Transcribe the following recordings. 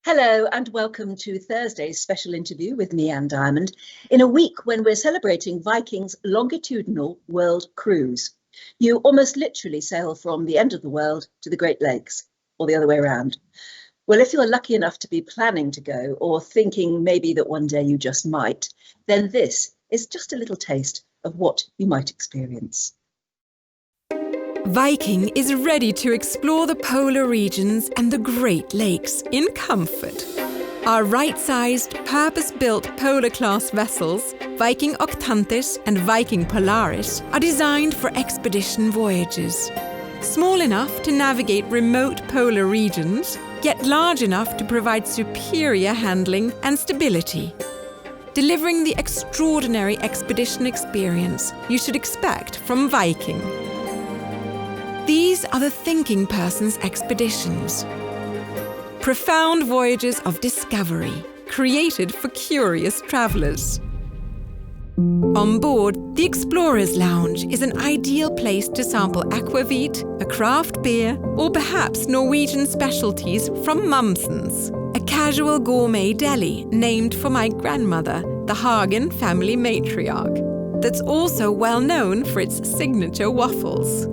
Hello and welcome to Thursday's special interview with me, Anne Diamond, in a week when we're celebrating Viking's longitudinal world cruise. You almost literally sail from the end of the world to the Great Lakes, or the other way around. Well, if you're lucky enough to be planning to go, or thinking maybe that one day you just might, then this is just a little taste of what you might experience. Viking is ready to explore the polar regions and the Great Lakes in comfort. Our right-sized, purpose-built polar-class vessels, Viking Octantis and Viking Polaris, are designed for expedition voyages. Small enough to navigate remote polar regions, yet large enough to provide superior handling and stability. Delivering the extraordinary expedition experience you should expect from Viking. These are the thinking person's expeditions. Profound voyages of discovery, created for curious travelers. On board, the Explorer's Lounge is an ideal place to sample aquavit, a craft beer, or perhaps Norwegian specialties from Mumsens, a casual gourmet deli named for my grandmother, the Hagen family matriarch, that's also well known for its signature waffles.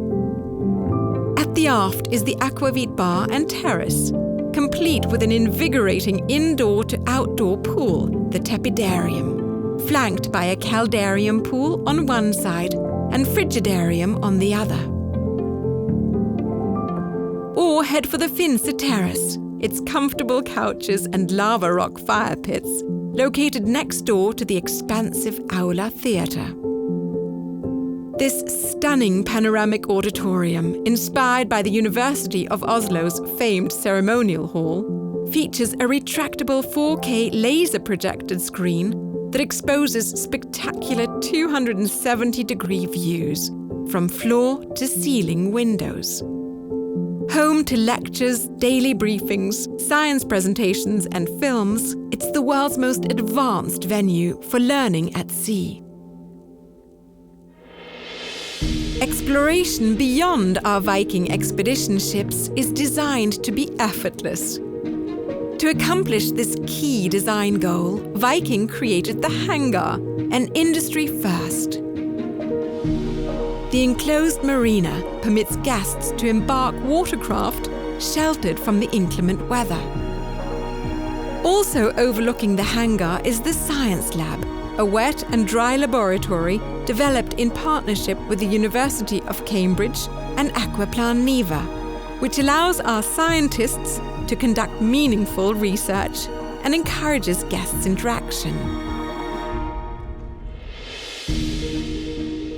At the aft is the Aquavit Bar and Terrace, complete with an invigorating indoor to outdoor pool, the Tepidarium, flanked by a Caldarium pool on one side and Frigidarium on the other. Or head for the Finse Terrace, its comfortable couches and lava rock fire pits, located next door to the expansive Aula Theatre. This stunning panoramic auditorium, inspired by the University of Oslo's famed ceremonial hall, features a retractable 4K laser-projected screen that exposes spectacular 270-degree views from floor to ceiling windows. Home to lectures, daily briefings, science presentations, and films, it's the world's most advanced venue for learning at sea. Exploration beyond our Viking expedition ships is designed to be effortless. To accomplish this key design goal, Viking created the hangar, an industry first. The enclosed marina permits guests to embark watercraft sheltered from the inclement weather. Also overlooking the hangar is the Science Lab, a wet and dry laboratory developed in partnership with the University of Cambridge and Aquaplan Neva, which allows our scientists to conduct meaningful research and encourages guests' interaction.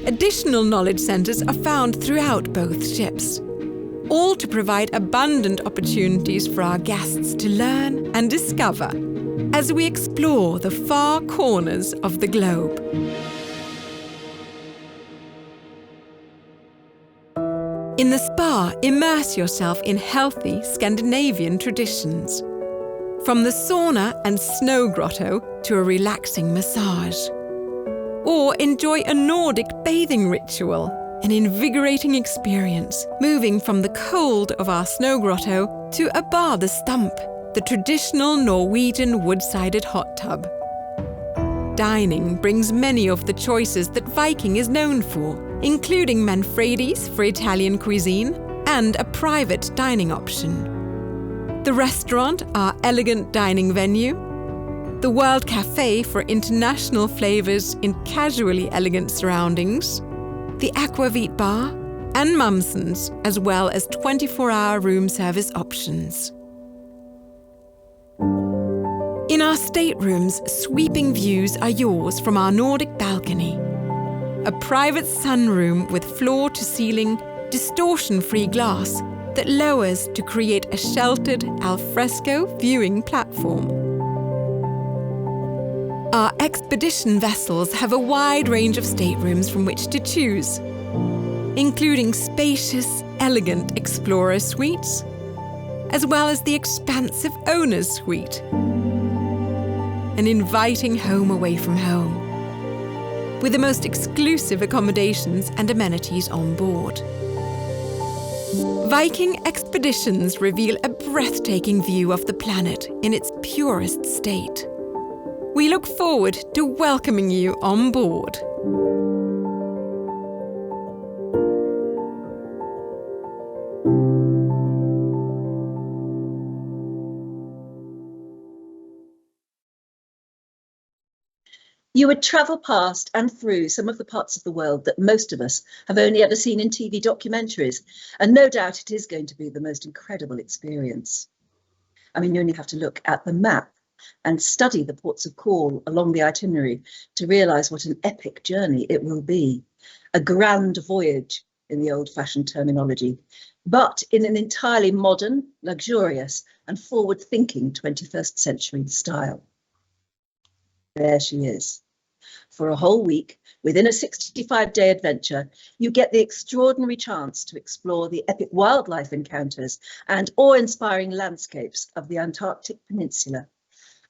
Additional knowledge centres are found throughout both ships, all to provide abundant opportunities for our guests to learn and discover as we explore the far corners of the globe. In the spa, immerse yourself in healthy Scandinavian traditions. From the sauna and snow grotto to a relaxing massage. Or enjoy a Nordic bathing ritual, an invigorating experience, moving from the cold of our snow grotto to a bade stump, the traditional Norwegian wood-sided hot tub. Dining brings many of the choices that Viking is known for, including Manfredi's for Italian cuisine and a private dining option. The restaurant, our elegant dining venue, the World Cafe for international flavors in casually elegant surroundings, the Aquavit Bar, and Mumsens, as well as 24-hour room service options. In our staterooms, sweeping views are yours from our Nordic balcony. A private sunroom with floor-to-ceiling, distortion-free glass that lowers to create a sheltered alfresco viewing platform. Our expedition vessels have a wide range of staterooms from which to choose, including spacious, elegant explorer suites, as well as the expansive owner's suite, an inviting home away from home, with the most exclusive accommodations and amenities on board. Viking expeditions reveal a breathtaking view of the planet in its purest state. We look forward to welcoming you on board. You would travel past and through some of the parts of the world that most of us have only ever seen in TV documentaries, and no doubt it is going to be the most incredible experience. I mean, you only have to look at the map and study the ports of call along the itinerary to realise what an epic journey it will be. A grand voyage in the old-fashioned terminology, but in an entirely modern, luxurious and forward-thinking 21st century style. There she is. For a whole week, within a 65-day adventure, you get the extraordinary chance to explore the epic wildlife encounters and awe-inspiring landscapes of the Antarctic Peninsula.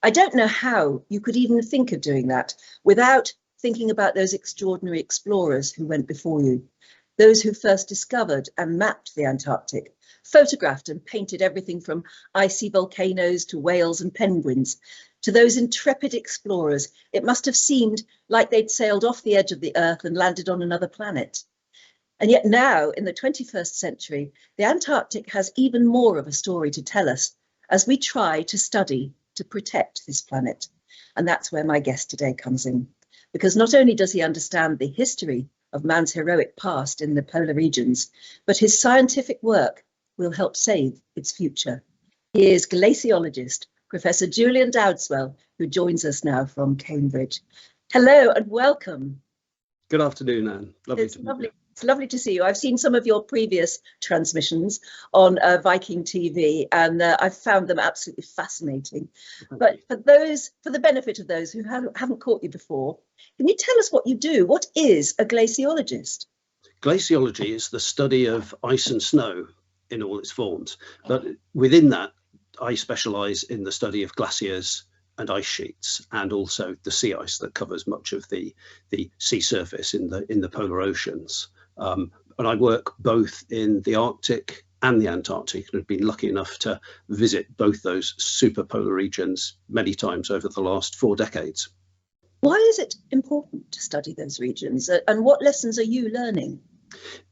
I don't know how you could even think of doing that without thinking about those extraordinary explorers who went before you, those who first discovered and mapped the Antarctic, photographed and painted everything from icy volcanoes to whales and penguins. To those intrepid explorers, it must have seemed like they'd sailed off the edge of the Earth and landed on another planet. And yet now, in the 21st century, the Antarctic has even more of a story to tell us as we try to study to protect this planet. And that's where my guest today comes in, because not only does he understand the history of man's heroic past in the polar regions, but his scientific work will help save its future. He is glaciologist Professor Julian Dowdeswell, who joins us now from Cambridge. Hello and welcome. Good afternoon, Anne. It's lovely to see you. I've seen some of your previous transmissions on Viking.TV, and I've found them absolutely fascinating. But for the benefit of those who haven't caught you before, can you tell us what you do? What is a glaciologist? Glaciology is the study of ice and snow in all its forms, but within that, I specialise in the study of glaciers and ice sheets, and also the sea ice that covers much of the sea surface in the polar oceans. And I work both in the Arctic and the Antarctic, and have been lucky enough to visit both those super polar regions many times over the last 4 decades. Why is it important to study those regions, and what lessons are you learning?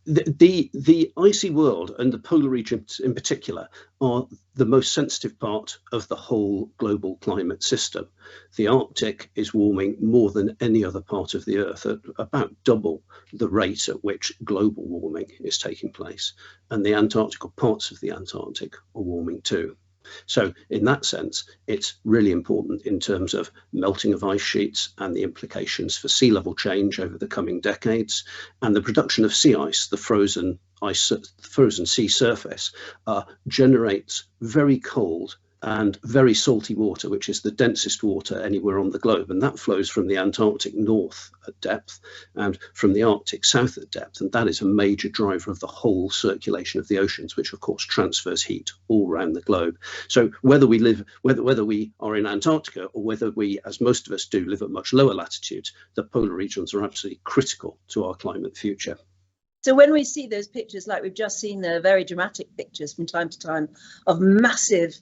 The icy world and the polar regions in particular are the most sensitive part of the whole global climate system. The Arctic is warming more than any other part of the Earth at about double the rate at which global warming is taking place. And the Antarctic, or parts of the Antarctic, are warming too. So in that sense, it's really important in terms of melting of ice sheets and the implications for sea level change over the coming decades, and the production of sea ice, the frozen sea surface, generates very cold and very salty water, which is the densest water anywhere on the globe. And that flows from the Antarctic north at depth and from the Arctic south at depth. And that is a major driver of the whole circulation of the oceans, which of course transfers heat all around the globe. So whether we are in Antarctica or whether we, as most of us do, live at much lower latitudes, the polar regions are absolutely critical to our climate future. So when we see those pictures, like we've just seen, the very dramatic pictures from time to time of massive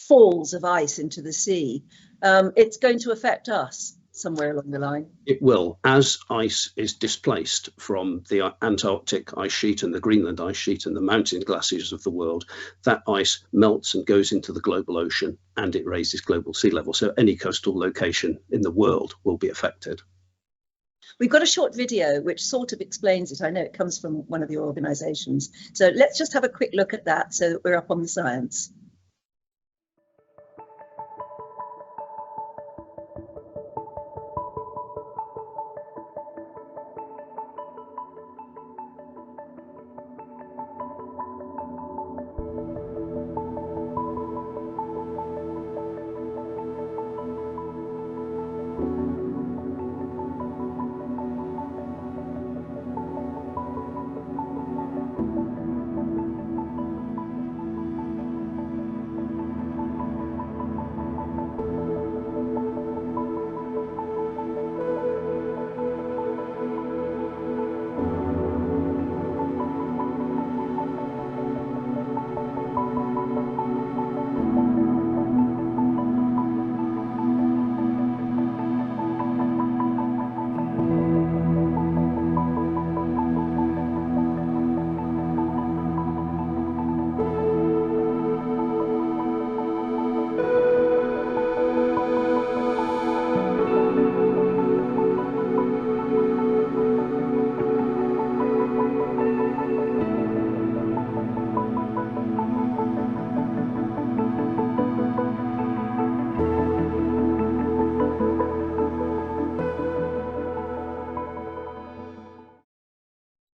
falls of ice into the sea, it's going to affect us somewhere along the line. It will. As ice is displaced from the Antarctic ice sheet and the Greenland ice sheet and the mountain glaciers of the world, that ice melts and goes into the global ocean, and it raises global sea level. So any coastal location in the world will be affected. We've got a short video which sort of explains it. I know it comes from one of your organisations. So let's just have a quick look at that so that we're up on the science.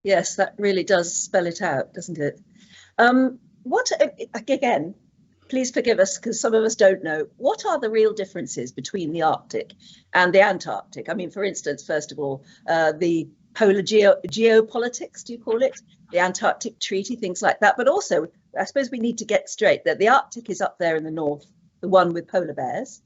Yes, that really does spell it out, doesn't it? What, again, please forgive us because some of us don't know, what are the real differences between the Arctic and the Antarctic? I mean, for instance, first of all, the polar geopolitics, do you call it? The Antarctic Treaty, things like that. But also, I suppose we need to get straight that the Arctic is up there in the north, the one with polar bears.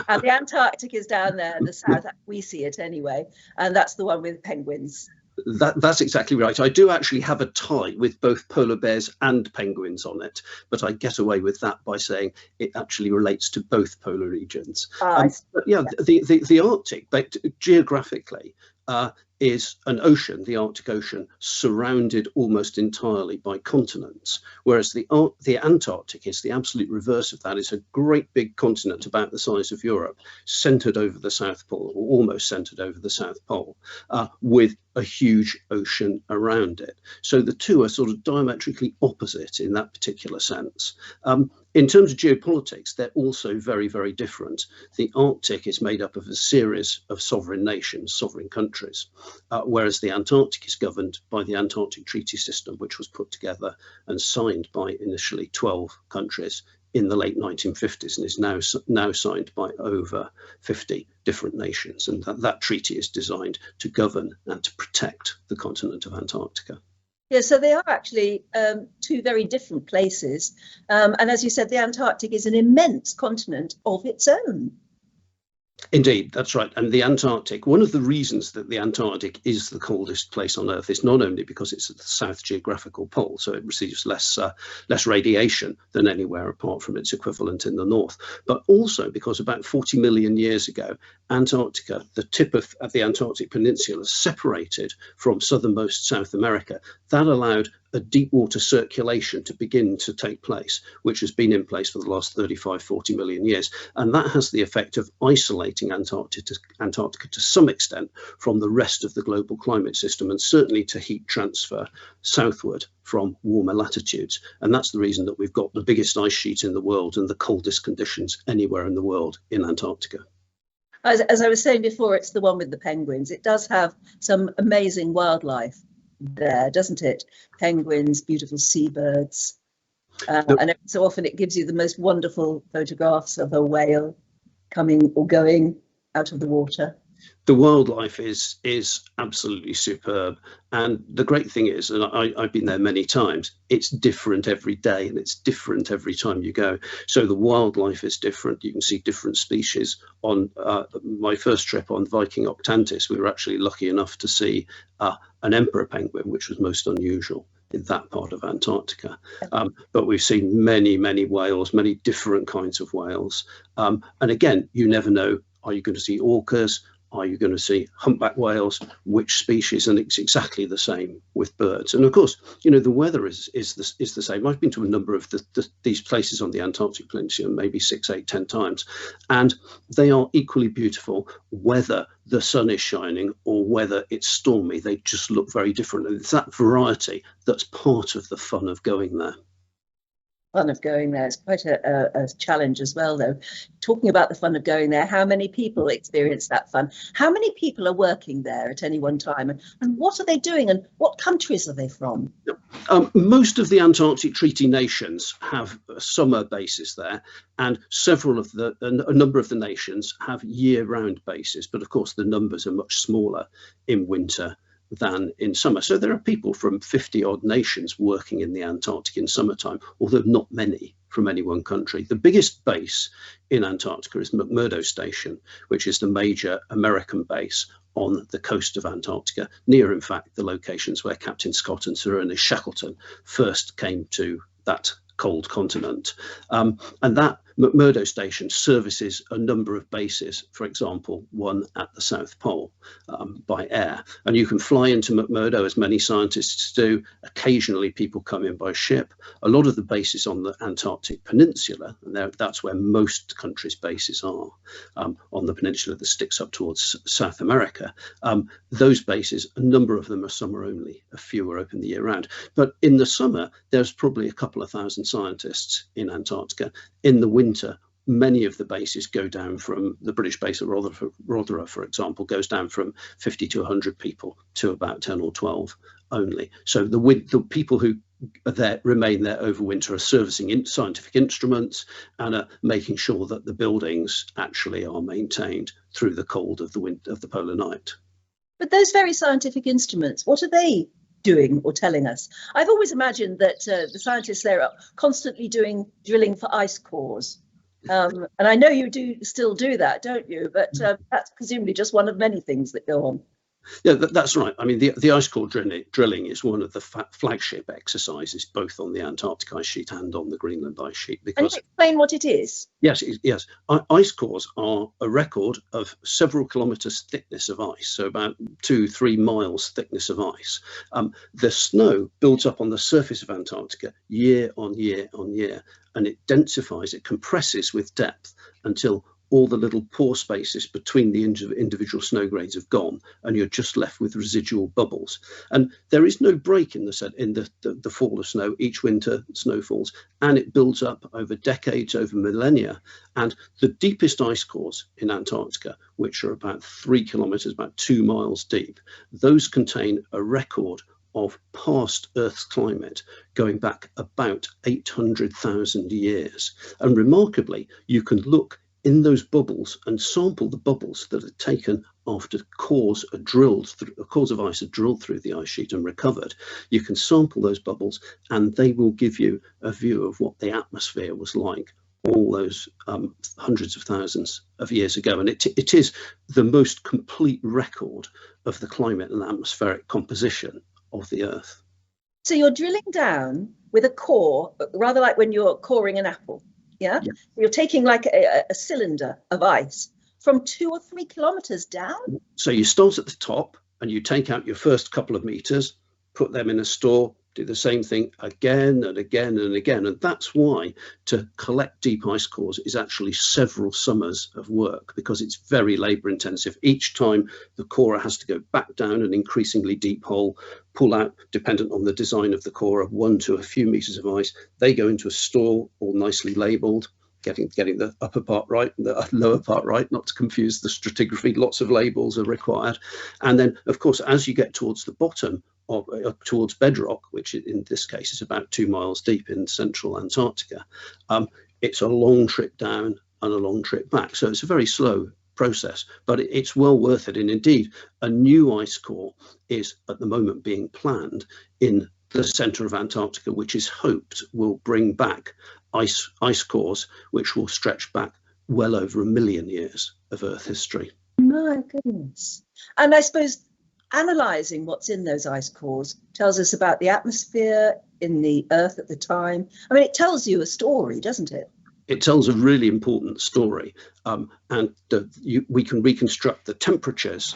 And the Antarctic is down there in the south. We see it anyway. And that's the one with penguins. That's exactly right. I do actually have a tie with both polar bears and penguins on it, but I get away with that by saying it actually relates to both polar regions. But yeah, the Arctic, but geographically, is an ocean, the Arctic Ocean, surrounded almost entirely by continents, whereas the Antarctic is the absolute reverse of that. It's a great big continent about the size of Europe, centered over the South Pole, or almost centered over the South Pole, with a huge ocean around it. So the two are sort of diametrically opposite in that particular sense. In terms of geopolitics, they're also very, very different. The Arctic is made up of a series of sovereign nations, sovereign countries, whereas the Antarctic is governed by the Antarctic Treaty System, which was put together and signed by initially 12 countries in the late 1950s and is now signed by over 50 different nations. And that treaty is designed to govern and to protect the continent of Antarctica. Yeah, so they are actually two very different places. And as you said, the Antarctic is an immense continent of its own. Indeed, that's right. And the Antarctic, one of the reasons that the Antarctic is the coldest place on Earth is not only because it's at the south geographical pole, so it receives less radiation than anywhere apart from its equivalent in the north, but also because about 40 million years ago, Antarctica, the tip of the Antarctic Peninsula, separated from southernmost South America. That allowed a deep water circulation to begin to take place, which has been in place for the last 35, 40 million years. And that has the effect of isolating Antarctica to some extent from the rest of the global climate system, and certainly to heat transfer southward from warmer latitudes. And that's the reason that we've got the biggest ice sheet in the world and the coldest conditions anywhere in the world in Antarctica. As I was saying before, it's the one with the penguins. It does have some amazing wildlife there, doesn't it? Penguins, beautiful seabirds, and every so often it gives you the most wonderful photographs of a whale coming or going out of the water. The wildlife is absolutely superb, and the great thing is, and I've been there many times, it's different every day and it's different every time you go. So the wildlife is different. You can see different species. On my first trip on Viking octantis, we were actually lucky enough to see an emperor penguin, which was most unusual in that part of Antarctica. But we've seen many, many whales, many different kinds of whales. And again, you never know, are you going to see orcas? Are you going to see humpback whales? Which species? And it's exactly the same with birds. And of course, you know, the weather is the same. I've been to a number of these places on the Antarctic Peninsula, maybe 6, 8, 10 times, and they are equally beautiful whether the sun is shining or whether it's stormy. They just look very different. And it's that variety that's part of the fun of going there. Fun of going there. It's quite a challenge as well, though. Talking about the fun of going there, how many people experience that fun? How many people are working there at any one time? And what are they doing? And what countries are they from? Most of the Antarctic Treaty nations have summer bases there, and a number of the nations have year-round bases. But of course, the numbers are much smaller in winter than in summer. So there are people from 50-odd nations working in the Antarctic in summertime, although not many from any one country. The biggest base in Antarctica is McMurdo Station, which is the major American base on the coast of Antarctica, near, in fact, the locations where Captain Scott and Sir Ernest Shackleton first came to that cold continent. And that McMurdo Station services a number of bases, for example, one at the South Pole by air. And you can fly into McMurdo, as many scientists do. Occasionally people come in by ship. A lot of the bases on the Antarctic Peninsula, and that's where most countries' bases are, on the peninsula that sticks up towards South America. Those bases, a number of them are summer only, a few are open the year round. But in the summer, there's probably a couple of thousand scientists in Antarctica. In the winter, many of the bases go down from the British base at Rothera, for example, goes down from 50 to 100 people to about 10 or 12 only. So the people who are there, remain there over winter, are servicing scientific instruments and are making sure that the buildings actually are maintained through the cold of the polar night. But those very scientific instruments, what are they doing or telling us? I've always imagined that the scientists there are constantly drilling for ice cores. And I know you still do that, don't you? But that's presumably just one of many things that go on. Yeah, that's right. I mean, the ice core drilling is one of the flagship exercises, both on the Antarctic ice sheet and on the Greenland ice sheet. Because, can you explain what it is? Yes. Ice cores are a record of several kilometres thickness of ice, so about 2-3 miles thickness of ice. The snow builds up on the surface of Antarctica year on year on year, and it densifies, it compresses with depth until all the little pore spaces between the individual snow grades have gone, and you're just left with residual bubbles. And there is no break in the fall of snow. Each winter snow falls, and it builds up over decades, over millennia. And the deepest ice cores in Antarctica, which are about 3 kilometres, about 2 miles deep, those contain a record of past Earth's climate going back about 800,000 years. And remarkably, you can look in those bubbles and sample the bubbles that are taken after cores of ice are drilled through the ice sheet and recovered. You can sample those bubbles, and they will give you a view of what the atmosphere was like all those hundreds of thousands of years ago. And it is the most complete record of the climate and atmospheric composition of the Earth. So you're drilling down with a core, rather like when you're coring an apple. Yeah? You're taking like a cylinder of ice from 2 or 3 kilometers down. So you start at the top and you take out your first couple of meters, put them in a store, do the same thing again and again and again. And that's why to collect deep ice cores is actually several summers of work, because it's very labor intensive. Each time the corer has to go back down an increasingly deep hole, pull out, dependent on the design of the corer, 1 to a few meters of ice. They go into a store all nicely labeled, getting the upper part right and the lower part right, not to confuse the stratigraphy. Lots of labels are required. And then, of course, as you get towards the bottom, towards bedrock, which in this case is about 2 miles deep in central Antarctica, it's a long trip down and a long trip back. So it's a very slow process, but it's well worth it. And indeed, a new ice core is at the moment being planned in the centre of Antarctica, which is hoped will bring back ice cores which will stretch back well over 1 million years of Earth history. My goodness. And I suppose analysing what's in those ice cores tells us about the atmosphere in the Earth at the time. I mean, it tells you a story, doesn't it? It tells a really important story, and we can reconstruct the temperatures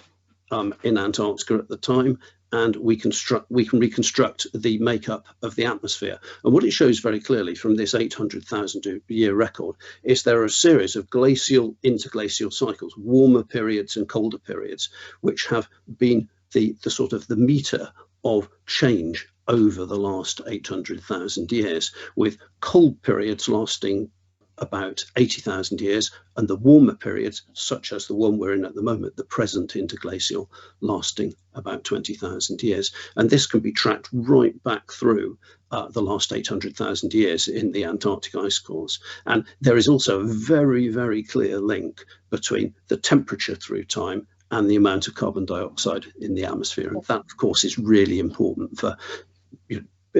in Antarctica at the time, and we can reconstruct the makeup of the atmosphere. And what it shows very clearly from this 800,000 year record is there are a series of glacial interglacial cycles, warmer periods and colder periods, which have been the sort of the meter of change over the last 800,000 years, with cold periods lasting about 80,000 years, and the warmer periods, such as the one we're in at the moment, the present interglacial, lasting about 20,000 years. And this can be tracked right back through the last 800,000 years in the Antarctic ice cores. And there is also a very, very clear link between the temperature through time and the amount of carbon dioxide in the atmosphere. And that, of course, is really important for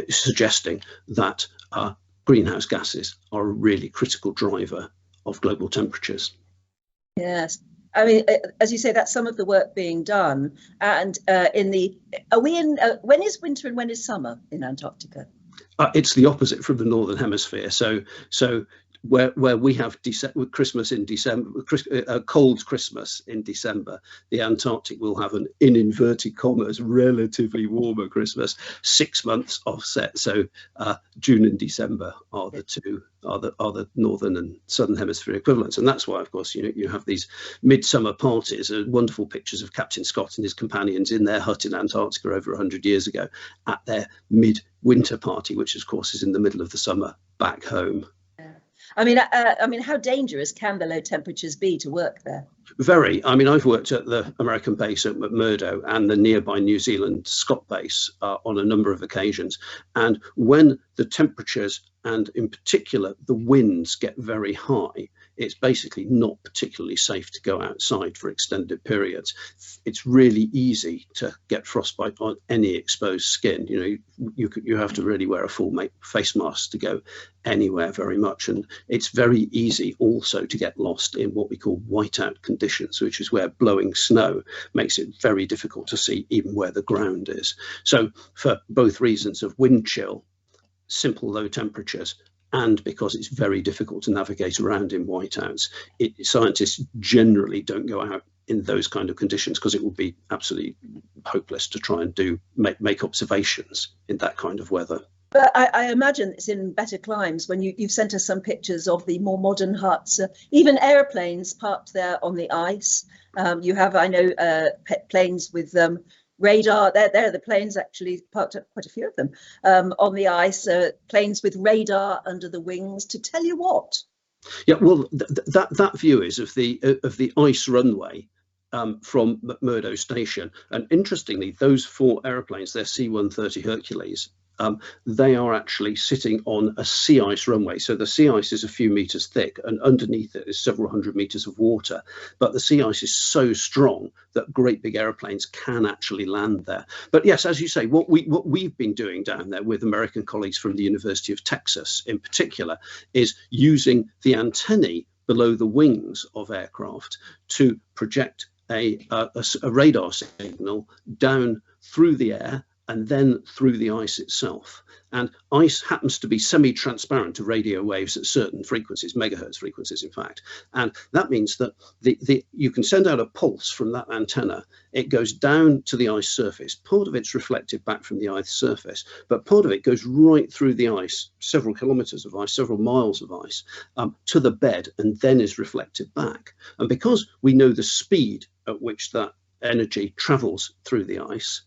suggesting that greenhouse gases are a really critical driver of global temperatures. Yes. I mean, as you say, that's some of the work being done. And when is winter and when is summer in Antarctica? It's the opposite from the Northern Hemisphere. So where we have Christmas in December, cold Christmas in December, the Antarctic will have an, in inverted commas, relatively warmer Christmas, 6 months offset. So June and December are the northern and southern hemisphere equivalents, and that's why, of course, you have these midsummer parties, wonderful pictures of Captain Scott and his companions in their hut in Antarctica over 100 years ago at their midwinter party, which of course is in the middle of the summer back home. I mean, how dangerous can the low temperatures be to work there? Very. I mean, I've worked at the American base at McMurdo and the nearby New Zealand Scott base on a number of occasions. And when the temperatures and in particular the winds get very high, it's basically not particularly safe to go outside for extended periods. It's really easy to get frostbite on any exposed skin. You know, you have to really wear a full face mask to go anywhere very much. And it's very easy also to get lost in what we call whiteout conditions, which is where blowing snow makes it very difficult to see even where the ground is. So for both reasons of wind chill, simple low temperatures, and because it's very difficult to navigate around in whiteouts, scientists generally don't go out in those kind of conditions because it would be absolutely hopeless to try and make observations in that kind of weather. But I imagine it's in better climes when you've sent us some pictures of the more modern huts, even airplanes parked there on the ice. You have, I know, planes with radar. They're the planes actually parked up, quite a few of them, on the ice, planes with radar under the wings to tell you what. Yeah, well, that view is of the ice runway from McMurdo Station. And interestingly, those 4 aeroplanes, they're C-130 Hercules, they are actually sitting on a sea ice runway. So the sea ice is a few meters thick and underneath it is several hundred meters of water. But the sea ice is so strong that great big aeroplanes can actually land there. But yes, as you say, what we've been doing down there with American colleagues from the University of Texas in particular is using the antennae below the wings of aircraft to project a radar signal down through the air and then through the ice itself. And ice happens to be semi-transparent to radio waves at certain frequencies, megahertz frequencies, in fact. And that means that you can send out a pulse from that antenna. It goes down to the ice surface. Part of it's reflected back from the ice surface, but part of it goes right through the ice, several kilometers of ice, several miles of ice, to the bed, and then is reflected back. And because we know the speed at which that energy travels through the ice,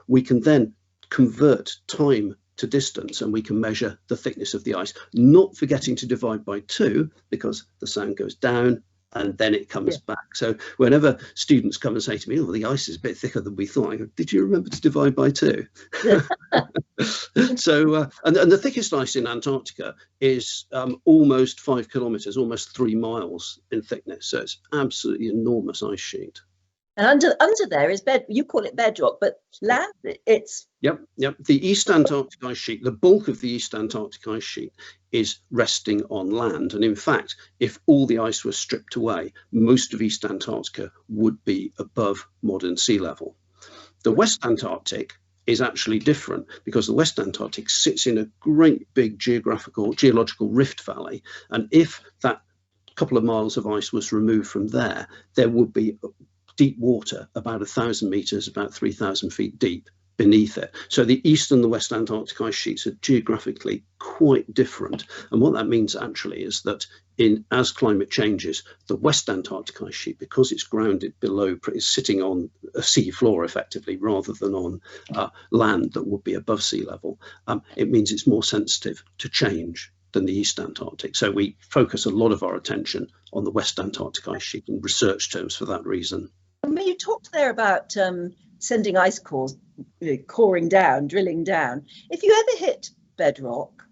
we can then convert time to distance, and we can measure the thickness of the ice, not forgetting to divide by 2 because the sound goes down and then it comes back. So whenever students come and say to me, oh, the ice is a bit thicker than we thought, I go, did you remember to divide by 2? So and the thickest ice in Antarctica is almost 5 kilometers, almost 3 miles in thickness. So it's absolutely enormous ice sheet. And under there is you call it bedrock, but land, it's... Yep. The East Antarctic ice sheet, the bulk of the East Antarctic ice sheet is resting on land. And in fact, if all the ice was stripped away, most of East Antarctica would be above modern sea level. The West Antarctic is actually different because the West Antarctic sits in a great big geological rift valley. And if that couple of miles of ice was removed from there, there would be deep water, about 1,000 meters, about 3,000 feet deep beneath it. So the East and the West Antarctic ice sheets are geographically quite different. And what that means actually is that as climate changes, the West Antarctic ice sheet, because it's grounded below, is sitting on a sea floor effectively, rather than on land that would be above sea level. It means it's more sensitive to change than the East Antarctic. So we focus a lot of our attention on the West Antarctic ice sheet in research terms for that reason. You talked there about sending ice cores, coring down, drilling down. If you ever hit bedrock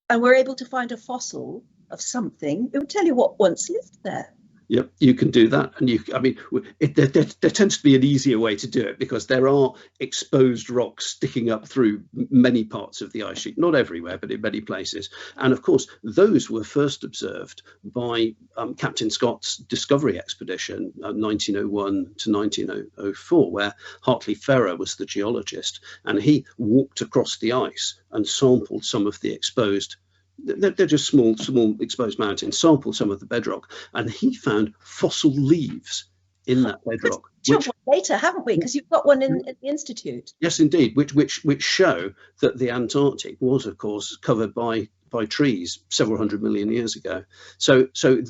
and were able to find a fossil of something, it would tell you what once lived there. Yep, you can do that. And there tends to be an easier way to do it because there are exposed rocks sticking up through many parts of the ice sheet, not everywhere, but in many places. And of course, those were first observed by Captain Scott's discovery expedition, 1901 to 1904, where Hartley Ferrer was the geologist. And he walked across the ice and sampled some of the exposed. They're just small exposed mountains, sampled some of the bedrock, and he found fossil leaves in that bedrock. Which later, haven't we? Because you've got one in the Institute. Yes, indeed, which show that the Antarctic was, of course, covered by trees several hundred million years ago. So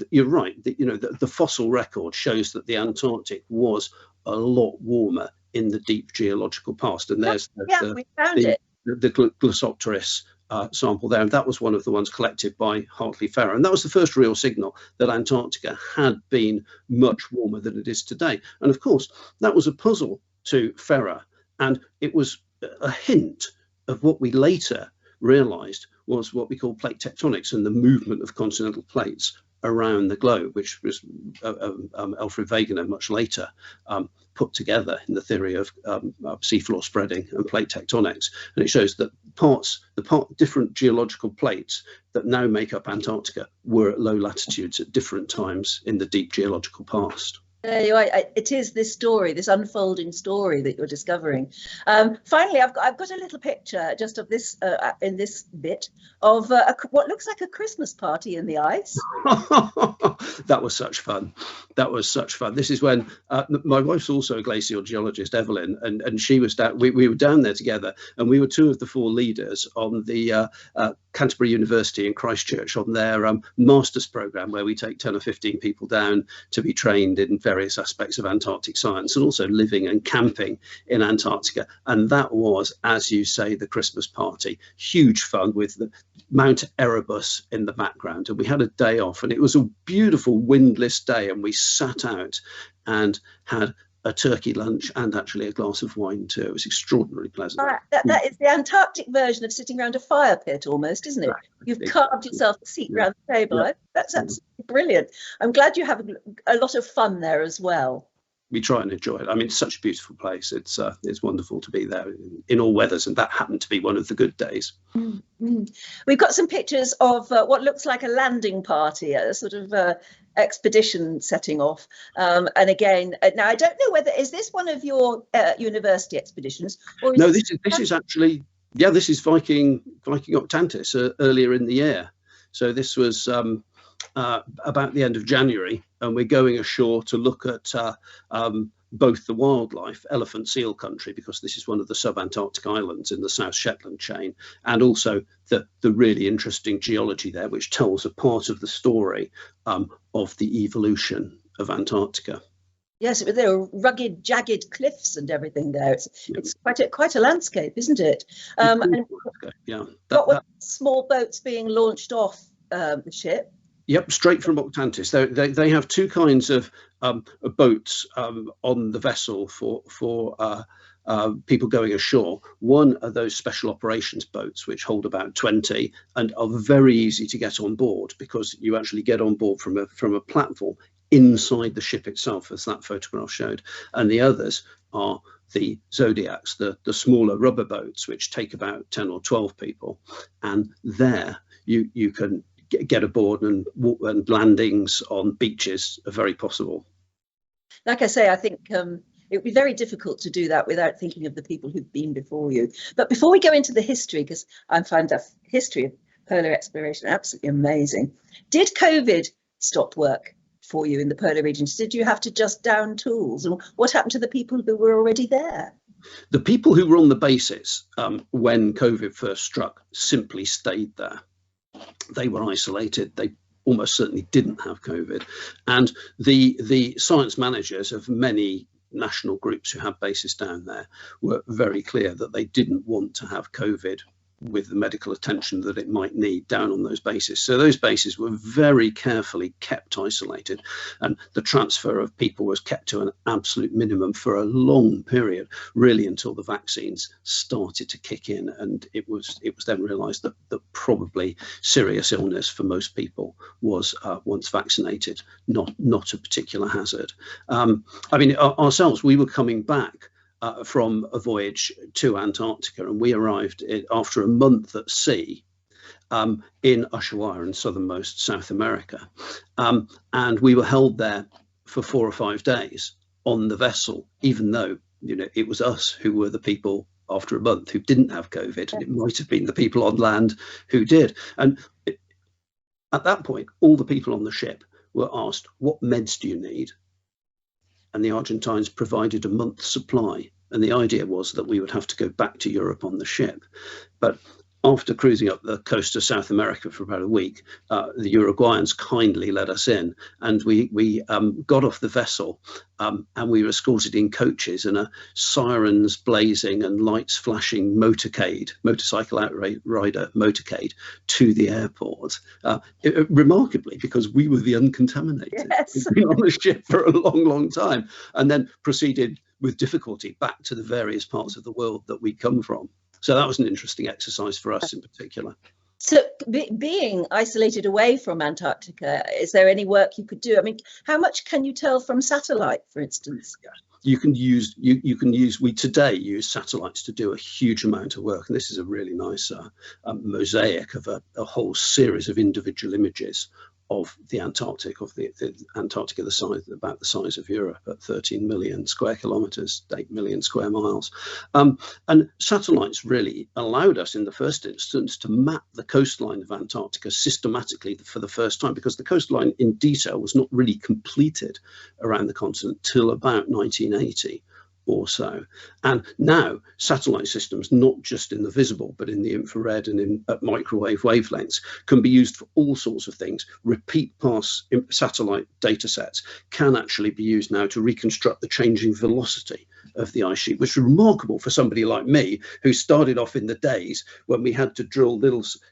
you're right. The fossil record shows that the Antarctic was a lot warmer in the deep geological past. And there's we found it. The Glossopteris sample there, and that was one of the ones collected by Hartley Ferrer, and that was the first real signal that Antarctica had been much warmer than it is today. And of course, that was a puzzle to Ferrer, and it was a hint of what we later realized was what we call plate tectonics and the movement of continental plates around the globe, which was Alfred Wegener much later put together in the theory of seafloor spreading and plate tectonics. And it shows that different geological plates that now make up Antarctica were at low latitudes at different times in the deep geological past. There you are. It is this story, this unfolding story that you're discovering. Finally, I've got a little picture just of this in this bit of what looks like a Christmas party in the ice. That was such fun. That was such fun. This is when my wife's also a glacial geologist, Evelyn, and she was down. We were down there together, and we were two of the four leaders on the Canterbury University in Christchurch on their master's programme, where we take 10 or 15 people down to be trained in various aspects of Antarctic science and also living and camping in Antarctica. And that was, as you say, the Christmas party. Huge fun with the Mount Erebus in the background. And we had a day off, and it was a beautiful windless day, and we sat out and had a turkey lunch and actually a glass of wine too. It was extraordinarily pleasant. That is the Antarctic version of sitting around a fire pit almost, isn't it? You've carved yourself a seat round the table. Yeah. That's absolutely brilliant. I'm glad you have a lot of fun there as well. We try and enjoy it. I mean, it's such a beautiful place. It's wonderful to be there in all weathers, and that happened to be one of the good days. Mm-hmm. We've got some pictures of what looks like a landing party, a sort of expedition setting off. And again, now I don't know whether is this one of your university expeditions, or is no? This is actually, yeah, this is Viking Octantis earlier in the year. So this was about the end of January, and we're going ashore to look at both the wildlife, elephant seal country, because this is one of the sub-Antarctic islands in the South Shetland chain, and also the really interesting geology there, which tells a part of the story of the evolution of Antarctica. Yes, there are rugged, jagged cliffs and everything there. It's quite a landscape, isn't it? And yeah. With small boats being launched off the ship. Yep, straight from Octantis. They have two kinds of boats on the vessel for people going ashore. One are those special operations boats, which hold about 20 and are very easy to get on board, because you actually get on board from a platform inside the ship itself, as that photograph showed. And the others are the Zodiacs, the smaller rubber boats, which take about 10 or 12 people. And there you can get aboard, and landings on beaches are very possible. Like I say, I think it would be very difficult to do that without thinking of the people who've been before you. But before we go into the history, because I find the history of polar exploration absolutely amazing, did COVID stop work for you in the polar regions? Did you have to just down tools? And what happened to the people who were already there? The people who were on the bases when COVID first struck simply stayed there. They were isolated. They almost certainly didn't have COVID. And the science managers of many national groups who had bases down there were very clear that they didn't want to have COVID with the medical attention that it might need down on those bases. So those bases were very carefully kept isolated, and the transfer of people was kept to an absolute minimum for a long period, really until the vaccines started to kick in. And it was then realized that probably serious illness for most people was once vaccinated not a particular hazard. I mean, ourselves, we were coming back from a voyage to Antarctica, and we arrived after a month at sea in Ushuaia in southernmost South America, and we were held there for 4 or 5 days on the vessel, even though it was us who were the people after a month who didn't have COVID, and it might have been the people on land who did. And at that point, all the people on the ship were asked, "What meds do you need?" And the Argentines provided a month's supply. And the idea was that we would have to go back to Europe on the ship. But after cruising up the coast of South America for about a week, the Uruguayans kindly let us in, and we got off the vessel, and we were escorted in coaches in a sirens blazing and lights flashing motorcycle outrider motorcade to the airport. Remarkably, because we were the uncontaminated. Yes. We'd been on the ship for a long, long time, and then proceeded with difficulty back to the various parts of the world that we come from. So that was an interesting exercise for us in particular. So being isolated away from Antarctica, is there any work you could do? I mean, how much can you tell from satellite, for instance? Yeah. We today use satellites to do a huge amount of work. And this is a really nice mosaic of a whole series of individual images of the Antarctic, of the Antarctica, about the size of Europe at 13 million square kilometers, 8 million square miles. And satellites really allowed us in the first instance to map the coastline of Antarctica systematically for the first time, because the coastline in detail was not really completed around the continent till about 1980. Or so. And now satellite systems, not just in the visible, but in the infrared and at microwave wavelengths, can be used for all sorts of things. Repeat pass satellite data sets can actually be used now to reconstruct the changing velocity of the ice sheet, which is remarkable for somebody like me, who started off in the days when we had to drill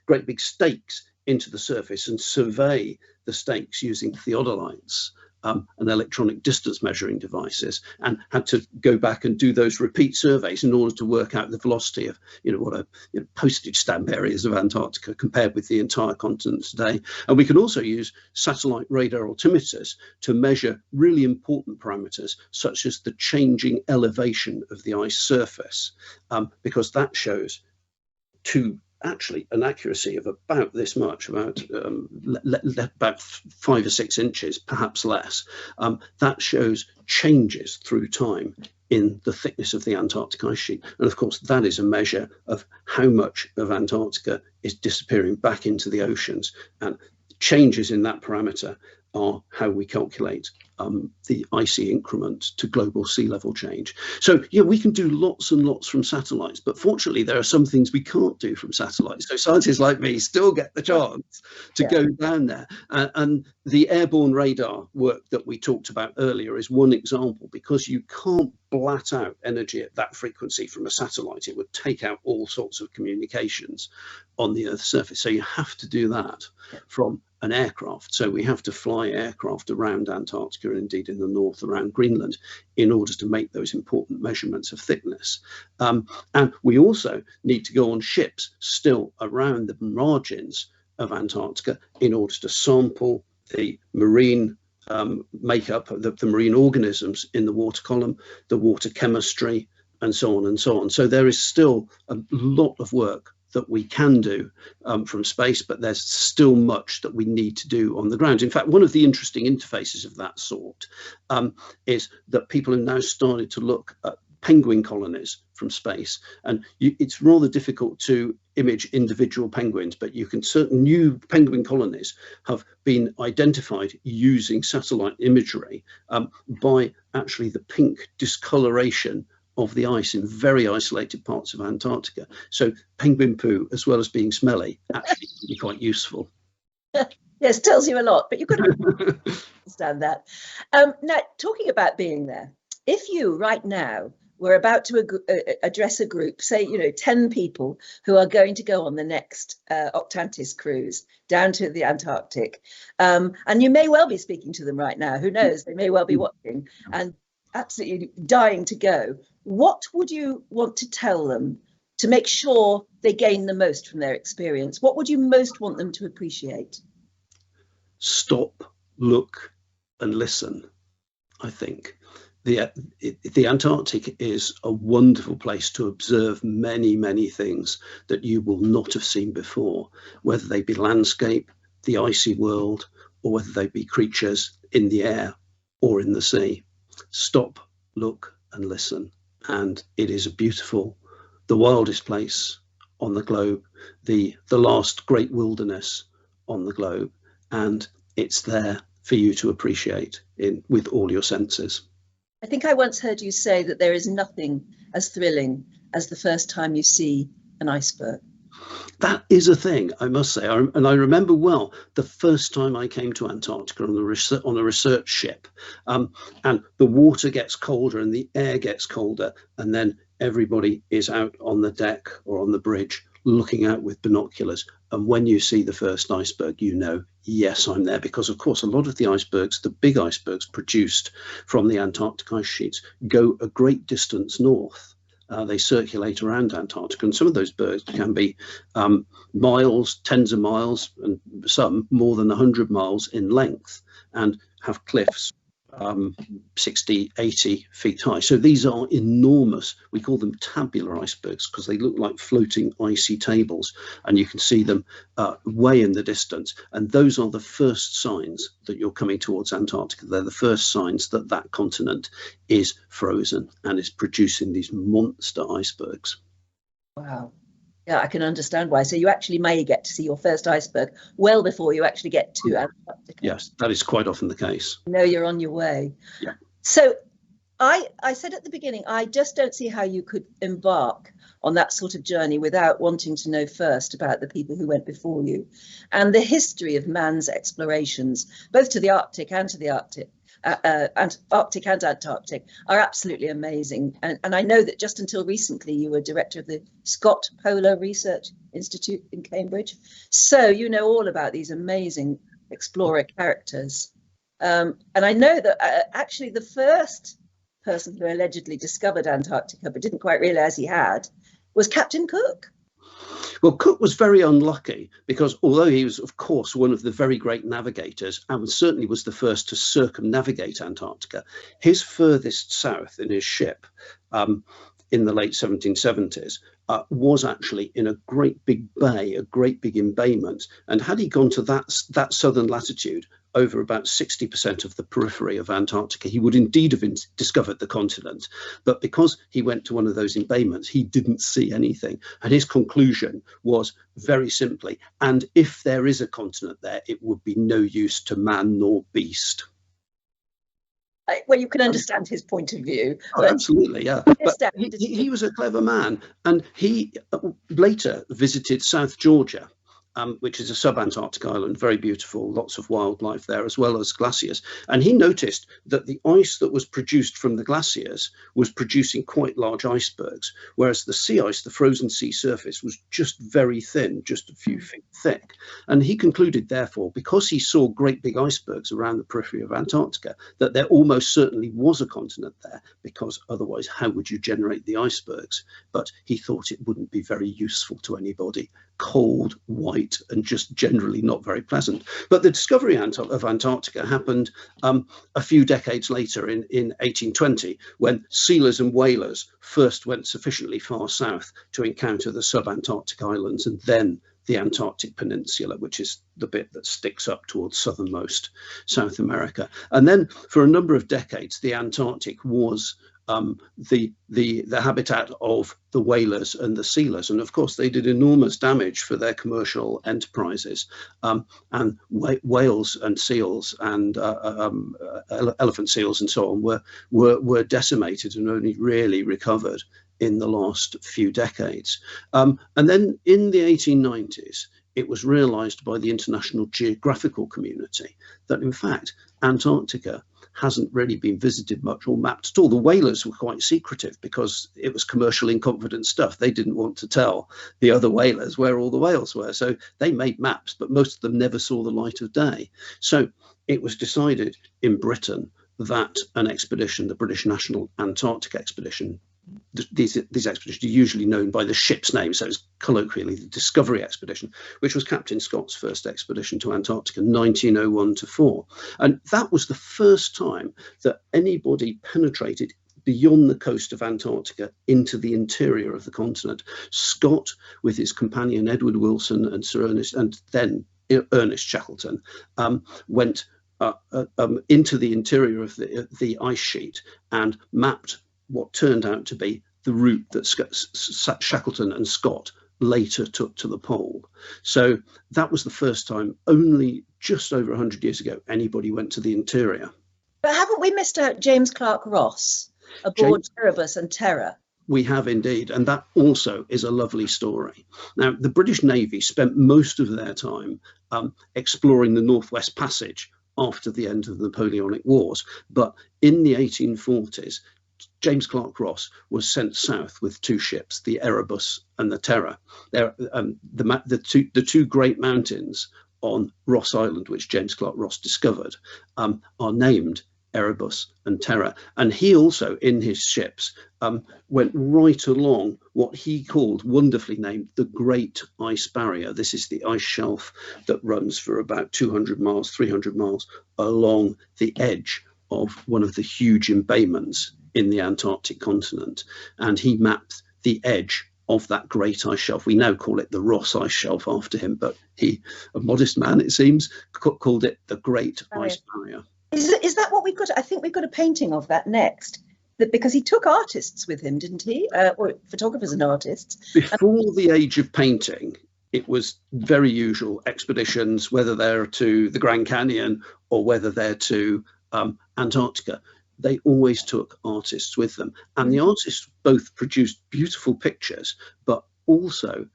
great big stakes into the surface and survey the stakes using theodolites. And electronic distance measuring devices, and had to go back and do those repeat surveys in order to work out the velocity of, what a postage stamp areas of Antarctica compared with the entire continent today. And we can also use satellite radar altimeters to measure really important parameters, such as the changing elevation of the ice surface, because that shows actually an accuracy of about this much, about 5 or 6 inches, perhaps less. That shows changes through time in the thickness of the Antarctic ice sheet. And of course, that is a measure of how much of Antarctica is disappearing back into the oceans. And changes in that parameter are how we calculate the icy increment to global sea level change. So yeah, we can do lots and lots from satellites, but fortunately there are some things we can't do from satellites. So scientists like me still get the chance to go down there. And the airborne radar work that we talked about earlier is one example, because you can't blat out energy at that frequency from a satellite. It would take out all sorts of communications on the Earth's surface. So you have to do that from an aircraft. So we have to fly aircraft around Antarctica, indeed in the north around Greenland, in order to make those important measurements of thickness. And we also need to go on ships still around the margins of Antarctica in order to sample the marine makeup of the marine organisms in the water column, the water chemistry, and so on and so on. So there is still a lot of work that we can do from space, but there's still much that we need to do on the ground. In fact, one of the interesting interfaces of that sort is that people have now started to look at penguin colonies from space, and it's rather difficult to image individual penguins, but certain new penguin colonies have been identified using satellite imagery by actually the pink discoloration of the ice in very isolated parts of Antarctica. So penguin poo, as well as being smelly, actually can be quite useful. Yes, tells you a lot, but you've got to understand that. Now, talking about being there, if you right now were about to address a group, say, 10 people who are going to go on the next Octantis cruise down to the Antarctic, and you may well be speaking to them right now, who knows, they may well be watching and absolutely dying to go. What would you want to tell them to make sure they gain the most from their experience? What would you most want them to appreciate? Stop, look, and listen, I think. The Antarctic is a wonderful place to observe many, many things that you will not have seen before, whether they be landscape, the icy world, or whether they be creatures in the air or in the sea. Stop, look, and listen. And it is the wildest place on the globe, the last great wilderness on the globe. And it's there for you to appreciate with all your senses. I think I once heard you say that there is nothing as thrilling as the first time you see an iceberg. That is a thing, I must say. And I remember well the first time I came to Antarctica on a research ship, and the water gets colder and the air gets colder, and then everybody is out on the deck or on the bridge looking out with binoculars. And when you see the first iceberg, you know, yes, I'm there, because of course a lot of the icebergs, the big icebergs produced from the Antarctic ice sheets, go a great distance north. They circulate around Antarctica, and some of those bergs can be miles, tens of miles, and some more than 100 miles in length, and have cliffs 60, 80 feet high. So these are enormous. We call them tabular icebergs because they look like floating icy tables, and you can see them way in the distance. And those are the first signs that you're coming towards Antarctica. They're the first signs that that continent is frozen and is producing these monster icebergs. Wow. Yeah, I can understand why. So you actually may get to see your first iceberg well before you actually get to Antarctica. Yes, that is quite often the case. No, you're on your way. Yeah. So I said at the beginning, I just don't see how you could embark on that sort of journey without wanting to know first about the people who went before you and the history of man's explorations, both to the Arctic and to the Arctic. Arctic and Antarctic are absolutely amazing. And I know that just until recently you were director of the Scott Polar Research Institute in Cambridge. So you know all about these amazing explorer characters. And I know that actually the first person who allegedly discovered Antarctica but didn't quite realise he had was Captain Cook. Well, Cook was very unlucky because although he was, of course, one of the very great navigators and certainly was the first to circumnavigate Antarctica, his furthest south in his ship in the late 1770s was actually in a great big bay, a great big embayment. And had he gone to that southern latitude, over about 60% of the periphery of Antarctica, he would indeed have discovered the continent. But because he went to one of those embayments, he didn't see anything. And his conclusion was very simply, and if there is a continent there, it would be no use to man nor beast. Well, you can understand his point of view. Oh, absolutely, yeah. But he was a clever man, and he later visited South Georgia, which is a sub-Antarctic island, very beautiful, lots of wildlife there, as well as glaciers. And he noticed that the ice that was produced from the glaciers was producing quite large icebergs, whereas the sea ice, the frozen sea surface, was just very thin, just a few feet thick. And he concluded, therefore, because he saw great big icebergs around the periphery of Antarctica, that there almost certainly was a continent there, because otherwise, how would you generate the icebergs? But he thought it wouldn't be very useful to anybody. Cold, white, and just generally not very pleasant. But the discovery of Antarctica happened a few decades later in 1820, when sealers and whalers first went sufficiently far south to encounter the sub-Antarctic islands and then the Antarctic Peninsula, which is the bit that sticks up towards southernmost South America. And then for a number of decades, the Antarctic was the habitat of the whalers and the sealers, and of course they did enormous damage for their commercial enterprises, and whales and seals and elephant seals and so on were decimated and only really recovered in the last few decades. And then in the 1890s, it was realized by the international geographical community that in fact Antarctica hasn't really been visited much or mapped at all. The whalers were quite secretive because it was commercial in confidence stuff. They didn't want to tell the other whalers where all the whales were. So they made maps, but most of them never saw the light of day. So it was decided in Britain that an expedition, the British National Antarctic Expedition, these expeditions are usually known by the ship's name, so it's colloquially the Discovery Expedition, which was Captain Scott's first expedition to Antarctica, 1901-4. And that was the first time that anybody penetrated beyond the coast of Antarctica into the interior of the continent. Scott, with his companion Edward Wilson and Sir Ernest, and then Ernest Shackleton, went into the interior of the ice sheet and mapped what turned out to be the route that Shackleton and Scott later took to the pole. So that was the first time, only just over 100 years ago, anybody went to the interior. But haven't we missed out James Clark Ross aboard Erebus and Terror? We have indeed, and that also is a lovely story. Now, the British Navy spent most of their time exploring the Northwest Passage after the end of the Napoleonic Wars, but in the 1840s, James Clark Ross was sent south with two ships, the Erebus and the Terror. The two great mountains on Ross Island, which James Clark Ross discovered, are named Erebus and Terror. And he also, in his ships, went right along what he called, wonderfully named, the Great Ice Barrier. This is the ice shelf that runs for about 200 miles, 300 miles along the edge of one of the huge embayments in the Antarctic continent. And he mapped the edge of that great ice shelf. We now call it the Ross Ice Shelf after him, but he, a modest man it seems, called it the Great Ice Barrier. Is that what we've got? I think we've got a painting of that next. Because he took artists with him, didn't he? Or photographers and artists. Before the age of painting, it was very usual expeditions, whether they're to the Grand Canyon or whether they're to Antarctica. They always took artists with them. And the artists both produced beautiful pictures, but also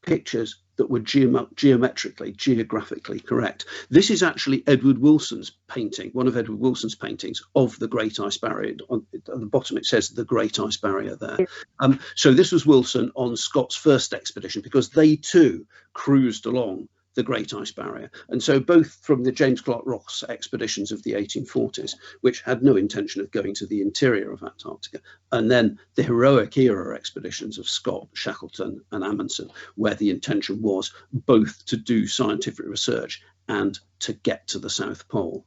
pictures that were geographically correct. This is actually Edward Wilson's painting, one of Edward Wilson's paintings of the Great Ice Barrier. On the bottom it says the Great Ice Barrier there. So this was Wilson on Scott's first expedition, because they too cruised along the Great Ice Barrier. And so both from the James Clark Ross expeditions of the 1840s, which had no intention of going to the interior of Antarctica, and then the heroic era expeditions of Scott, Shackleton and Amundsen, where the intention was both to do scientific research and to get to the South Pole.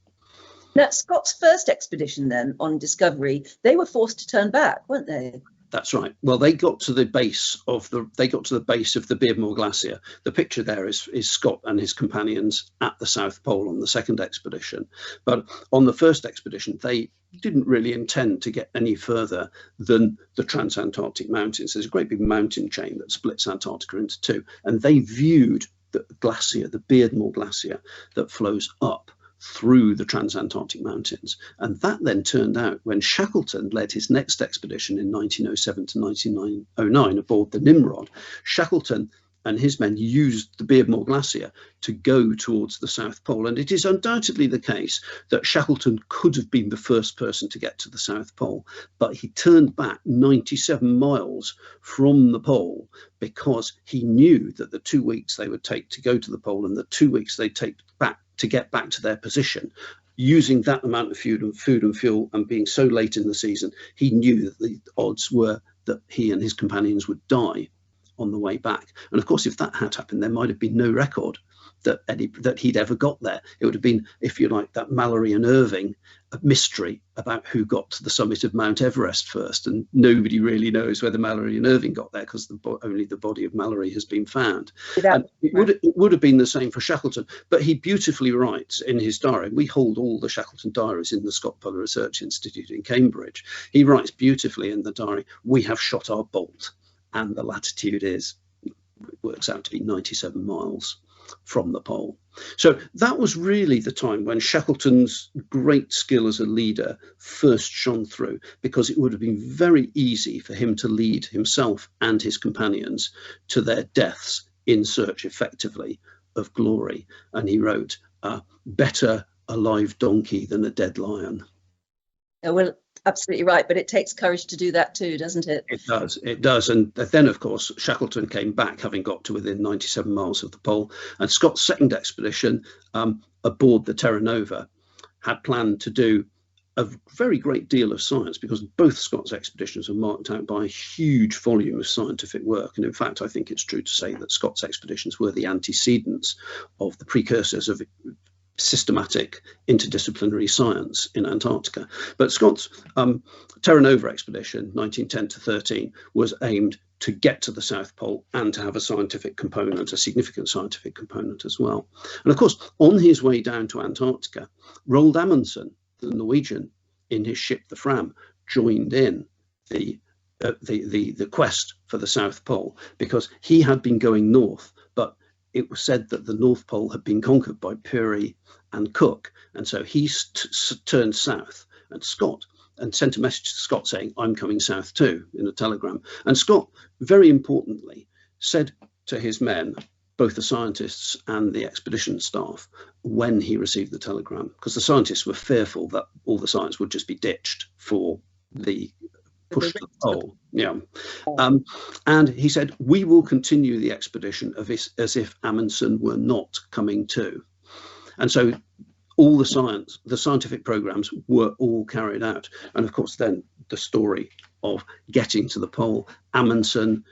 Now, Scott's first expedition then on Discovery, they were forced to turn back, weren't they? That's right. Well, they got to the base of the Beardmore Glacier. The picture there is Scott and his companions at the South Pole on the second expedition. But on the first expedition, they didn't really intend to get any further than the Transantarctic Mountains. There's a great big mountain chain that splits Antarctica into two, and they viewed the glacier, the Beardmore Glacier, that flows up through the Transantarctic Mountains. And that then turned out, when Shackleton led his next expedition in 1907 to 1909 aboard the Nimrod, Shackleton and his men used the Beardmore Glacier to go towards the South Pole. And it is undoubtedly the case that Shackleton could have been the first person to get to the South Pole, but he turned back 97 miles from the pole because he knew that the 2 weeks they would take to go to the pole and the 2 weeks they'd take back to get back to their position, using that amount of food and fuel and being so late in the season, he knew that the odds were that he and his companions would die on the way back. And of course, if that had happened, there might have been no record that he'd ever got there. It would have been, if you like, that Mallory and Irving mystery about who got to the summit of Mount Everest first, and nobody really knows whether Mallory and Irving got there because only the body of Mallory has been found. And it would have been the same for Shackleton, but he beautifully writes in his diary. We hold all the Shackleton diaries in the Scott Polar Research Institute in Cambridge. He writes beautifully in the diary, "We have shot our bolt, and the latitude works out to be 97 miles from the pole." So that was really the time when Shackleton's great skill as a leader first shone through, because it would have been very easy for him to lead himself and his companions to their deaths in search, effectively, of glory. And he wrote, "Better a live donkey than a dead lion." Well, absolutely right, but it takes courage to do that too, doesn't it? It does. And then, of course, Shackleton came back, having got to within 97 miles of the pole. And Scott's second expedition aboard the Terra Nova had planned to do a very great deal of science, because both Scott's expeditions were marked out by a huge volume of scientific work. And in fact, I think it's true to say that Scott's expeditions were the antecedents of the precursors of systematic interdisciplinary science in Antarctica. But Scott's Terra Nova expedition, 1910 to 13, was aimed to get to the South Pole and to have a scientific component, a significant scientific component as well. And of course, on his way down to Antarctica, Roald Amundsen, the Norwegian, in his ship the Fram, joined in the quest for the South Pole, because he had been going north, but it was said that the North Pole had been conquered by Peary and Cook, and so he turned south. And Scott and sent a message to Scott saying, "I'm coming south too," in a telegram. And Scott, very importantly, said to his men, both the scientists and the expedition staff, when he received the telegram, because the scientists were fearful that all the science would just be ditched for the push to the pole. Yeah. And he said, "We will continue the expedition as if Amundsen were not coming too." And so all the scientific programs were all carried out. And of course, then the story of getting to the pole, Amundsen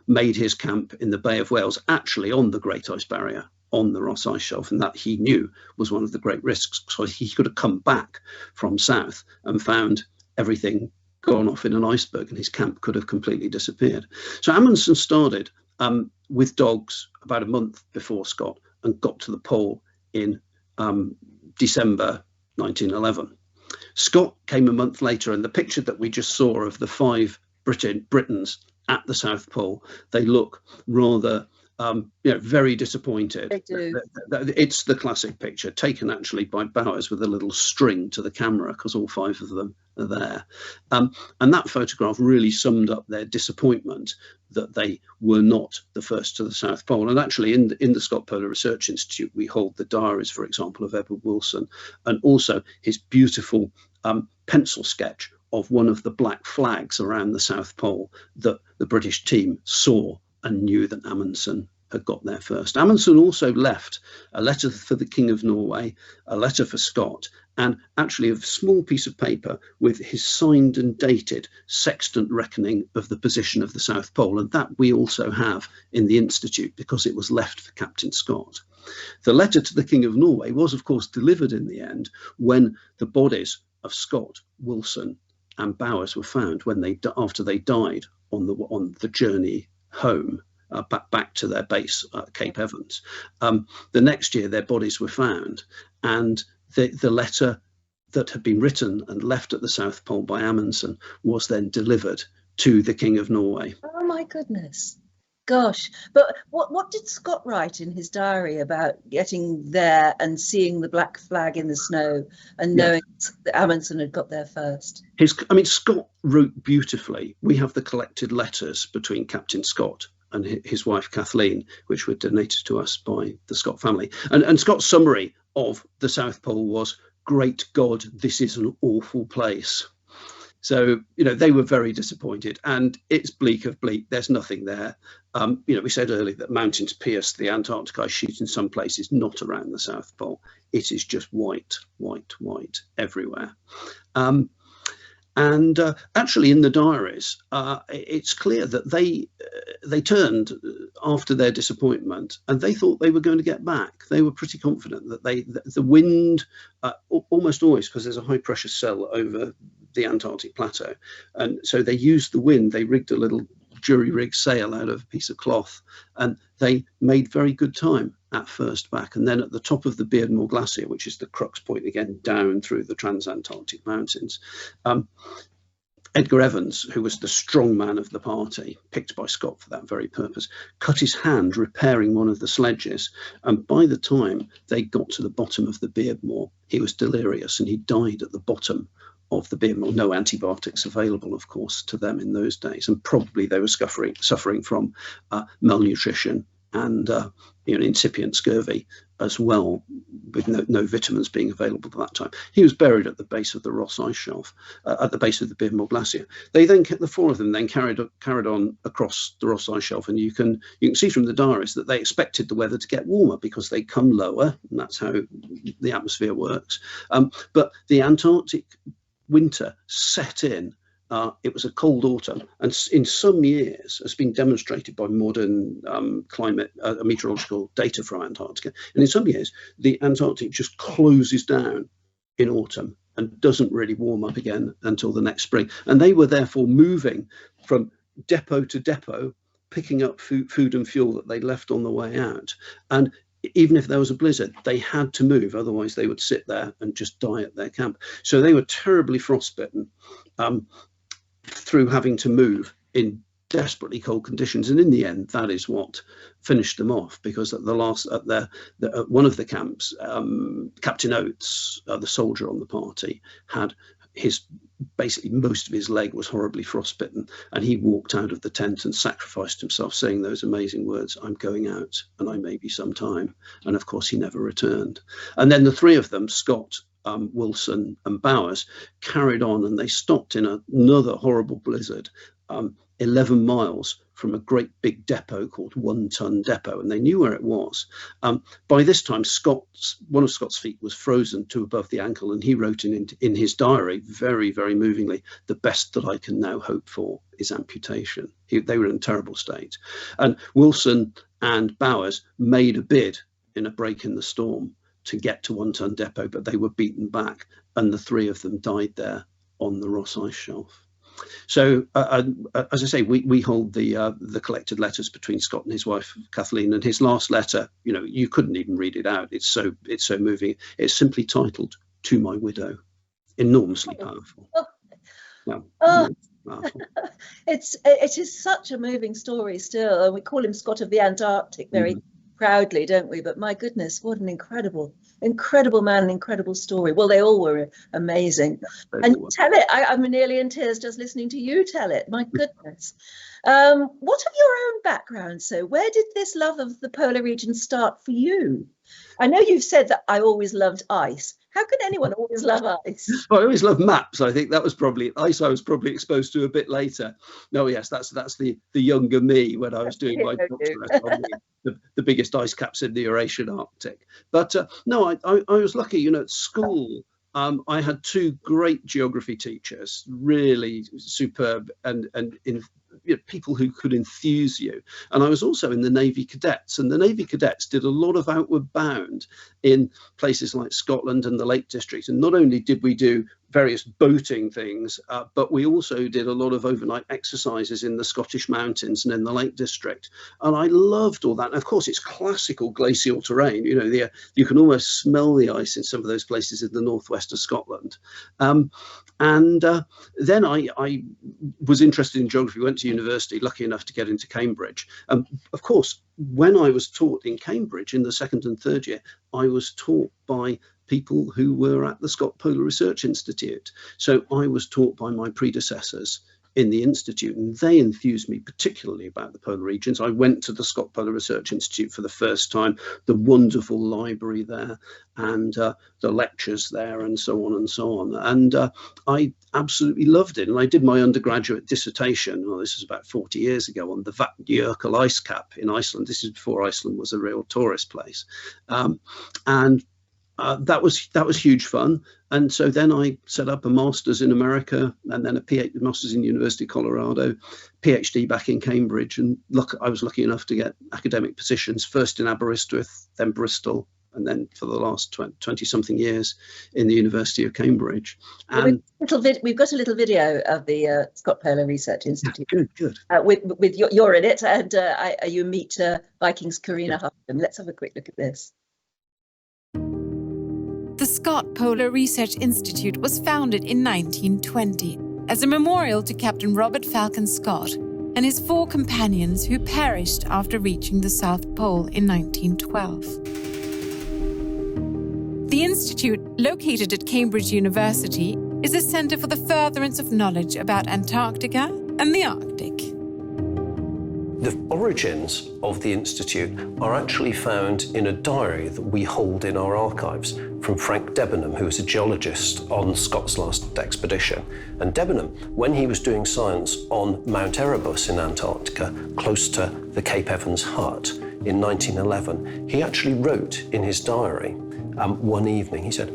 made his camp in the Bay of Whales, actually on the Great Ice Barrier, on the Ross Ice Shelf, and that he knew was one of the great risks. So he could have come back from south and found everything gone off in an iceberg, and his camp could have completely disappeared. So Amundsen started with dogs about a month before Scott and got to the pole in December 1911. Scott came a month later, and the picture that we just saw of the 5 Britons at the South Pole, they look rather very disappointed. They do. It's the classic picture taken actually by Bowers with a little string to the camera, because all 5 of them are there. And that photograph really summed up their disappointment that they were not the first to the South Pole. And actually in the Scott Polar Research Institute, we hold the diaries, for example, of Edward Wilson, and also his beautiful pencil sketch of one of the black flags around the South Pole that the British team saw and knew that Amundsen had got there first. Amundsen also left a letter for the King of Norway, a letter for Scott, and actually a small piece of paper with his signed and dated sextant reckoning of the position of the South Pole. And that we also have in the Institute, because it was left for Captain Scott. The letter to the King of Norway was, of course, delivered in the end when the bodies of Scott, Wilson and Bowers were found, after they died on the journey home, back to their base at Cape Evans. The next year their bodies were found, and the letter that had been written and left at the South Pole by Amundsen was then delivered to the King of Norway. Oh my goodness. Gosh. But what did Scott write in his diary about getting there and seeing the black flag in the snow and knowing that Amundsen had got there first? Scott wrote beautifully. We have the collected letters between Captain Scott and his wife Kathleen, which were donated to us by the Scott family. And Scott's summary of the South Pole was, "Great God, this is an awful place." So, they were very disappointed, and it's bleak of bleak. There's nothing there. We said earlier that mountains pierce the Antarctic ice sheet in some places, not around the South Pole. It is just white, white, white everywhere. And actually, in the diaries, it's clear that they turned after their disappointment, and they thought they were going to get back. They were pretty confident that the wind, almost always, because there's a high pressure cell over the Antarctic plateau, and so they used the wind. They rigged a little jury-rigged sail out of a piece of cloth, and they made very good time at first back. And then at the top of the Beardmore Glacier, which is the crux point again down through the Transantarctic Mountains, Edgar Evans, who was the strong man of the party, picked by Scott for that very purpose, cut his hand repairing one of the sledges. And by the time they got to the bottom of the Beardmore, he was delirious and he died at the bottom of the Beardmore. No antibiotics available, of course, to them in those days. And probably they were suffering from malnutrition and incipient scurvy as well, with no vitamins being available at that time. He was buried at the base of the Ross Ice Shelf, at the base of the Beardmore Glacier. The 4 of them then carried on across the Ross Ice Shelf, and you can see from the diaries that they expected the weather to get warmer because they come lower, and that's how the atmosphere works. But the Antarctic winter set in. It was a cold autumn, and in some years, as been demonstrated by modern climate meteorological data from Antarctica, and in some years, the Antarctic just closes down in autumn and doesn't really warm up again until the next spring. And they were therefore moving from depot to depot, picking up food and fuel that they left on the way out. And even if there was a blizzard, they had to move, otherwise they would sit there and just die at their camp. So they were terribly frostbitten through having to move in desperately cold conditions, and in the end, that is what finished them off. Because at one of the camps, Captain Oates, the soldier on the party, had basically most of his leg was horribly frostbitten, and he walked out of the tent and sacrificed himself, saying those amazing words, "I'm going out and I may be some time." And of course he never returned. And then the three of them, Scott, Wilson and Bowers, carried on, and they stopped in another horrible blizzard 11 miles from a great big depot called 1 Ton Depot, and they knew where it was. By this time, one of Scott's feet was frozen to above the ankle, and he wrote in his diary, very, very movingly, "The best that I can now hope for is amputation." They were in a terrible state. And Wilson and Bowers made a bid in a break in the storm to get to 1 Ton Depot, but they were beaten back, and the three of them died there on the Ross Ice Shelf. So, as I say, we hold the collected letters between Scott and his wife Kathleen, and his last letter, you couldn't even read it out. It's so moving. It's simply titled "To My Widow." Enormously powerful. Powerful. It is such a moving story still, and we call him Scott of the Antarctic very proudly, don't we? But my goodness, what an incredible man, an incredible story. Well, they all were amazing. And tell it, I'm nearly in tears just listening to you tell it. My goodness. What of your own background? So where did this love of the polar region start for you? I know you've said that I always loved ice. How can anyone always love ice? Well, I always loved maps. I think that was probably ice. I was probably exposed to a bit later. No, yes, that's the younger me when I was doing my doctorate on the biggest ice caps in the Eurasian Arctic. But no, I was lucky. At school, I had two great geography teachers, really superb, and people who could enthuse you. And I was also in the Navy Cadets, and the Navy Cadets did a lot of outward bound in places like Scotland and the Lake District. And not only did we do various boating things, but we also did a lot of overnight exercises in the Scottish mountains and in the Lake District. And I loved all that. And of course, it's classical glacial terrain. You can almost smell the ice in some of those places in the northwest of Scotland. Then I was interested in geography, went to university, lucky enough to get into Cambridge. Of course, when I was taught in Cambridge in the second and third year, I was taught by people who were at the Scott Polar Research Institute. So I was taught by my predecessors in the Institute, and they enthused me particularly about the polar regions. I went to the Scott Polar Research Institute for the first time, the wonderful library there, and the lectures there, and so on and so on. And I absolutely loved it. And I did my undergraduate dissertation, this is about 40 years ago, on the Vatnajökull ice cap in Iceland. This is before Iceland was a real tourist place. That was huge fun. And so then I set up a master's in America, and then a master's in University of Colorado, PhD back in Cambridge. And I was lucky enough to get academic positions, first in Aberystwyth, then Bristol, and then for the last 20-something years in the University of Cambridge. And we've got a little video of the Scott Polar Research Institute. Yeah, good. With you're in it, and you meet Viking's Karina Houghton. Let's have a quick look at this. The Scott Polar Research Institute was founded in 1920 as a memorial to Captain Robert Falcon Scott and his 4 companions who perished after reaching the South Pole in 1912. The institute, located at Cambridge University, is a centre for the furtherance of knowledge about Antarctica and the Arctic. The origins of the Institute are actually found in a diary that we hold in our archives from Frank Debenham, who was a geologist on Scott's last expedition. And Debenham, when he was doing science on Mount Erebus in Antarctica, close to the Cape Evans hut in 1911, he actually wrote in his diary one evening, he said,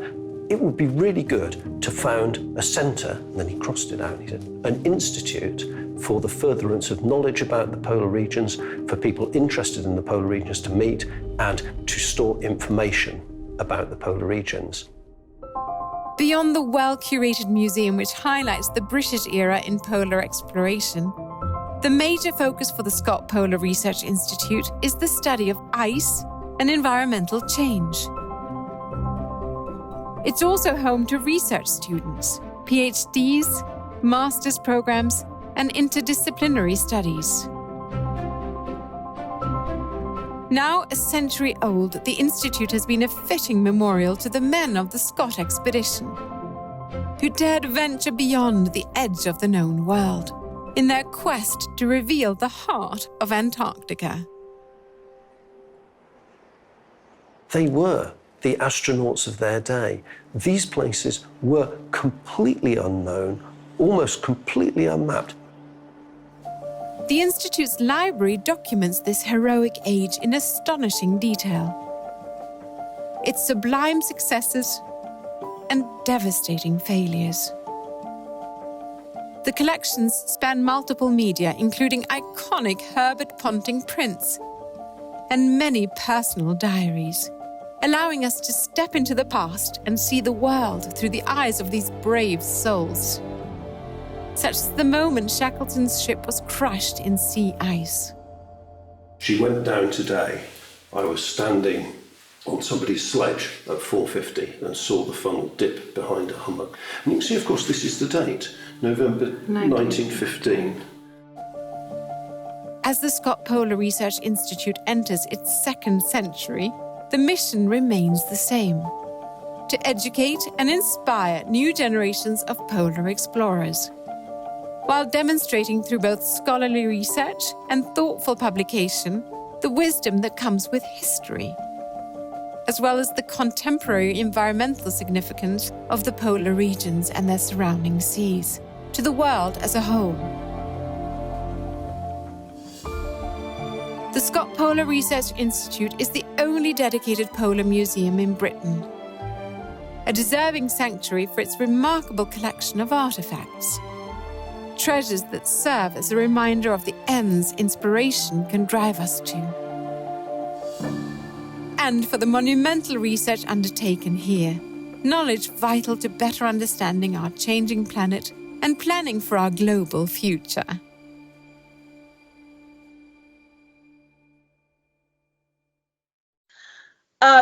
"It would be really good to found a centre," and then he crossed it out, he said, "an institute for the furtherance of knowledge about the polar regions, for people interested in the polar regions to meet and to store information about the polar regions." Beyond the well-curated museum which highlights the British era in polar exploration, the major focus for the Scott Polar Research Institute is the study of ice and environmental change. It's also home to research students, PhDs, master's programs, and interdisciplinary studies. Now a century old, the Institute has been a fitting memorial to the men of the Scott expedition. who dared venture beyond the edge of the known world in their quest to reveal the heart of Antarctica. They were the astronauts of their day. These places were completely unknown, almost completely unmapped. The Institute's library documents this heroic age in astonishing detail. Its sublime successes and devastating failures. The collections span multiple media, including iconic Herbert Ponting prints and many personal diaries, allowing us to step into the past and see the world through the eyes of these brave souls. Such as the moment Shackleton's ship was crushed in sea ice. She went down today. I was standing on somebody's sledge at 4:50 and saw the funnel dip behind a hummock. And you can see, of course, this is the date, November 1915. As the Scott Polar Research Institute enters its second century, the mission remains the same: to educate and inspire new generations of polar explorers, while demonstrating through both scholarly research and thoughtful publication the wisdom that comes with history, as well as the contemporary environmental significance of the polar regions and their surrounding seas, to the world as a whole. The Scott Polar Research Institute is the only dedicated polar museum in Britain, a deserving sanctuary for its remarkable collection of artifacts, treasures that serve as a reminder of the ends inspiration can drive us to, and for the monumental research undertaken here, knowledge vital to better understanding our changing planet and planning for our global future.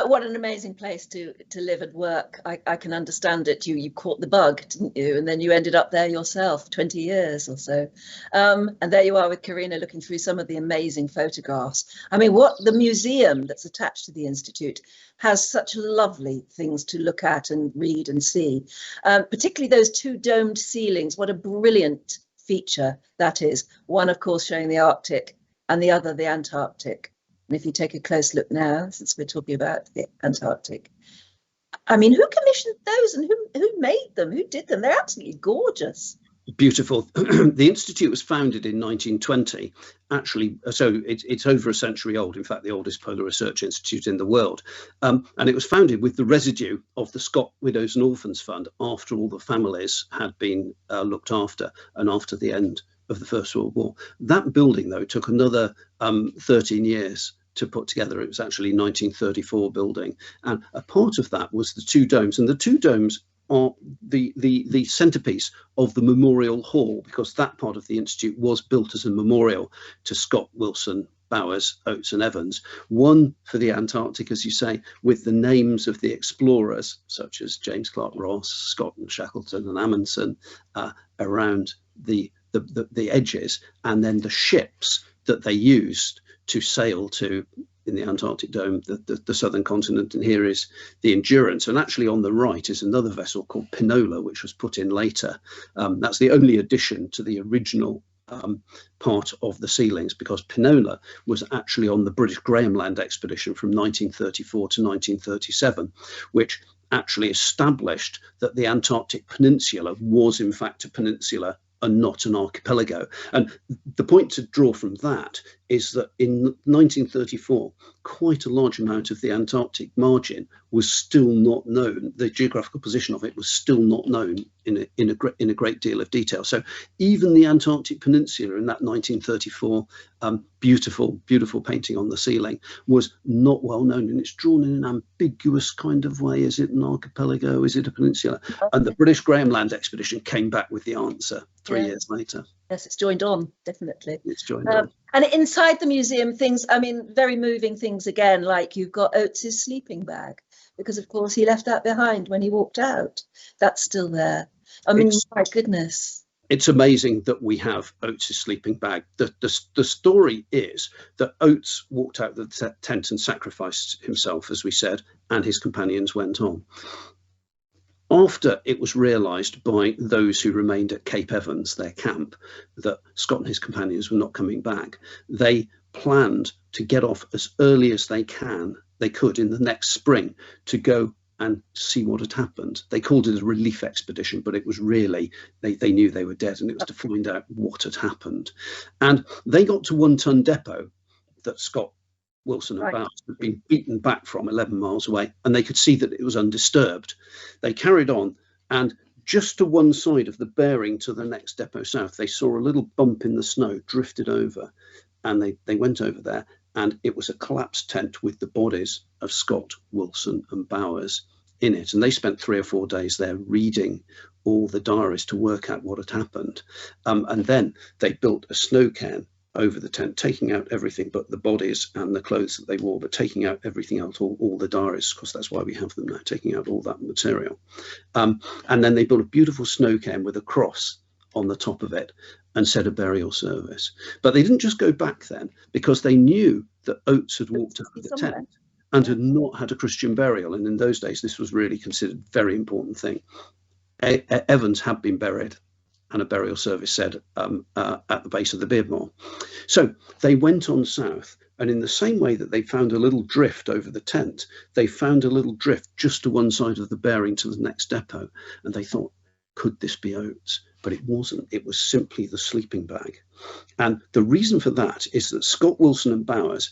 What an amazing place to live and work. I can understand it. You caught the bug, didn't you? And then you ended up there yourself, 20 years or so. And there you are with Karina looking through some of the amazing photographs. I mean, what the museum that's attached to the Institute has such lovely things to look at and read and see, particularly those two domed ceilings. What a brilliant feature that is. One, of course, showing the Arctic and the other, the Antarctic. And if you take a close look now, since we're talking about the Antarctic, I mean, who commissioned those and who made them? Who did them? They're absolutely gorgeous. Beautiful. The Institute was founded in 1920, actually, so it's over a century old, in fact, the oldest polar research institute in the world. And it was founded with the residue of the Scott Widows and Orphans Fund after all the families had been looked after and after the end of the First World War. That building, though, took another 13 years to put together. It was actually 1934 building. And a part of that was the two domes. And the two domes are the centerpiece of the Memorial Hall, because that part of the Institute was built as a memorial to Scott, Wilson, Bowers, Oates and Evans. One for the Antarctic, as you say, with the names of the explorers, such as James Clark Ross, Scott and Shackleton and Amundsen, around the edges, and then the ships that they used to sail to, in the Antarctic Dome, the southern continent. And here is the Endurance. And actually on the right is another vessel called Pinola, which was put in later. That's the only addition to the original part of the ceilings, because Pinola was actually on the British Grahamland expedition from 1934 to 1937, which actually established that the Antarctic Peninsula was in fact a peninsula and not an archipelago. And the point to draw from that is that in 1934, quite a large amount of the Antarctic margin was still not known. The geographical position of it was still not known in a great deal of detail. So even the Antarctic Peninsula in that 1934 beautiful painting on the ceiling was not well known, and it's drawn in an ambiguous kind of way. Is it an archipelago? Is it a peninsula? And the British Grahamland expedition came back with the answer 3 years later. Yes, it's joined on, definitely. It's joined on. And inside the museum, things, I mean, very moving things again, like you've got Oates's sleeping bag, because of course he left that behind when he walked out. That's still there. I mean, my goodness. It's amazing that we have Oates's sleeping bag. The story is that Oates walked out the tent and sacrificed himself, as we said, and his companions went on. After it was realised by those who remained at Cape Evans, their camp, that Scott and his companions were not coming back, they planned to get off as early as they could in the next spring to go and see what had happened. They called it a relief expedition, but it was really, they knew they were dead, and it was to find out what had happened. And they got to One Ton Depot that Scott, Wilson and Bowers had been beaten back from 11 miles away, and they could see that it was undisturbed. They carried on, and just to one side of the bearing to the next depot south, they saw a little bump in the snow, drifted over, and they went over there, and it was a collapsed tent with the bodies of Scott, Wilson and Bowers in it. And they spent 3 or 4 days there reading all the diaries to work out what had happened. And then they built a snow cairn over the tent, taking out everything but the bodies and the clothes that they wore, but taking out everything else, all the diaries, because that's why we have them now, taking out all that material. And then they built a beautiful snow cairn with a cross on the top of it and said a burial service. But they didn't just go back then, because they knew that Oates had walked out of the tent and had not had a Christian burial. And in those days, this was really considered a very important thing. Evans had been buried, and a burial service said at the base of the Beardmore. So they went on south, and in the same way that they found a little drift over the tent, they found a little drift just to one side of the bearing to the next depot. And they thought, could this be Oates? But it wasn't. It was simply the sleeping bag. And the reason for that is that Scott, Wilson and Bowers,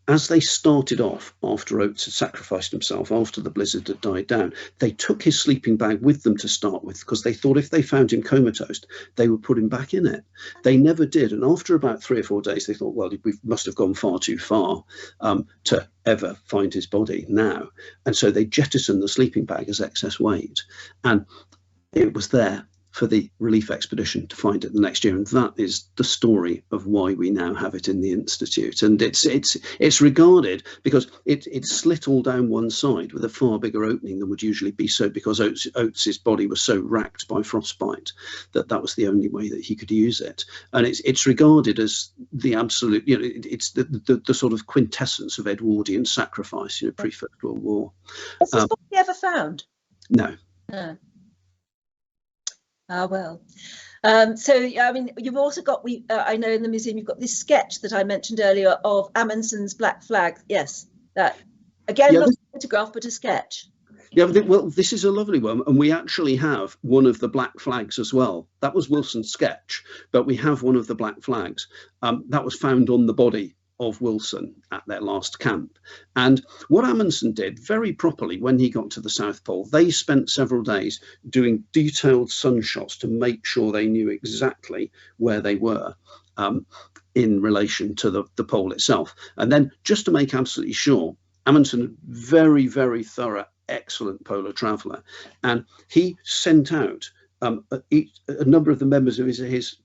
as they started off after Oates had sacrificed himself, after the blizzard had died down, they took his sleeping bag with them to start with, because they thought if they found him comatose, they would put him back in it. They never did. And after about 3 or 4 days, they thought, well, we must have gone far too far to ever find his body now. And so they jettisoned the sleeping bag as excess weight. And it was there for the relief expedition to find it the next year, and that is the story of why we now have it in the Institute. And it's regarded, because it's slit all down one side with a far bigger opening than would usually be so, because Oates's body was so racked by frostbite that was the only way that he could use it. And it's regarded as the absolute, it's the sort of quintessence of Edwardian sacrifice, pre-First World War. Was this body ever found? No. Ah, well. So, I mean, you've also got, I know in the museum, you've got this sketch that I mentioned earlier of Amundsen's black flag. Yes, that, again, not a photograph, but a sketch. Yeah, well, this is a lovely one. And we actually have one of the black flags as well. That was Wilson's sketch, but we have one of the black flags that was found on the body of Wilson at their last camp. And what Amundsen did very properly when he got to the South Pole, they spent several days doing detailed sunshots to make sure they knew exactly where they were in relation to the pole itself. And then, just to make absolutely sure, Amundsen, very, very thorough, excellent polar traveller, and he sent out a number of the members of his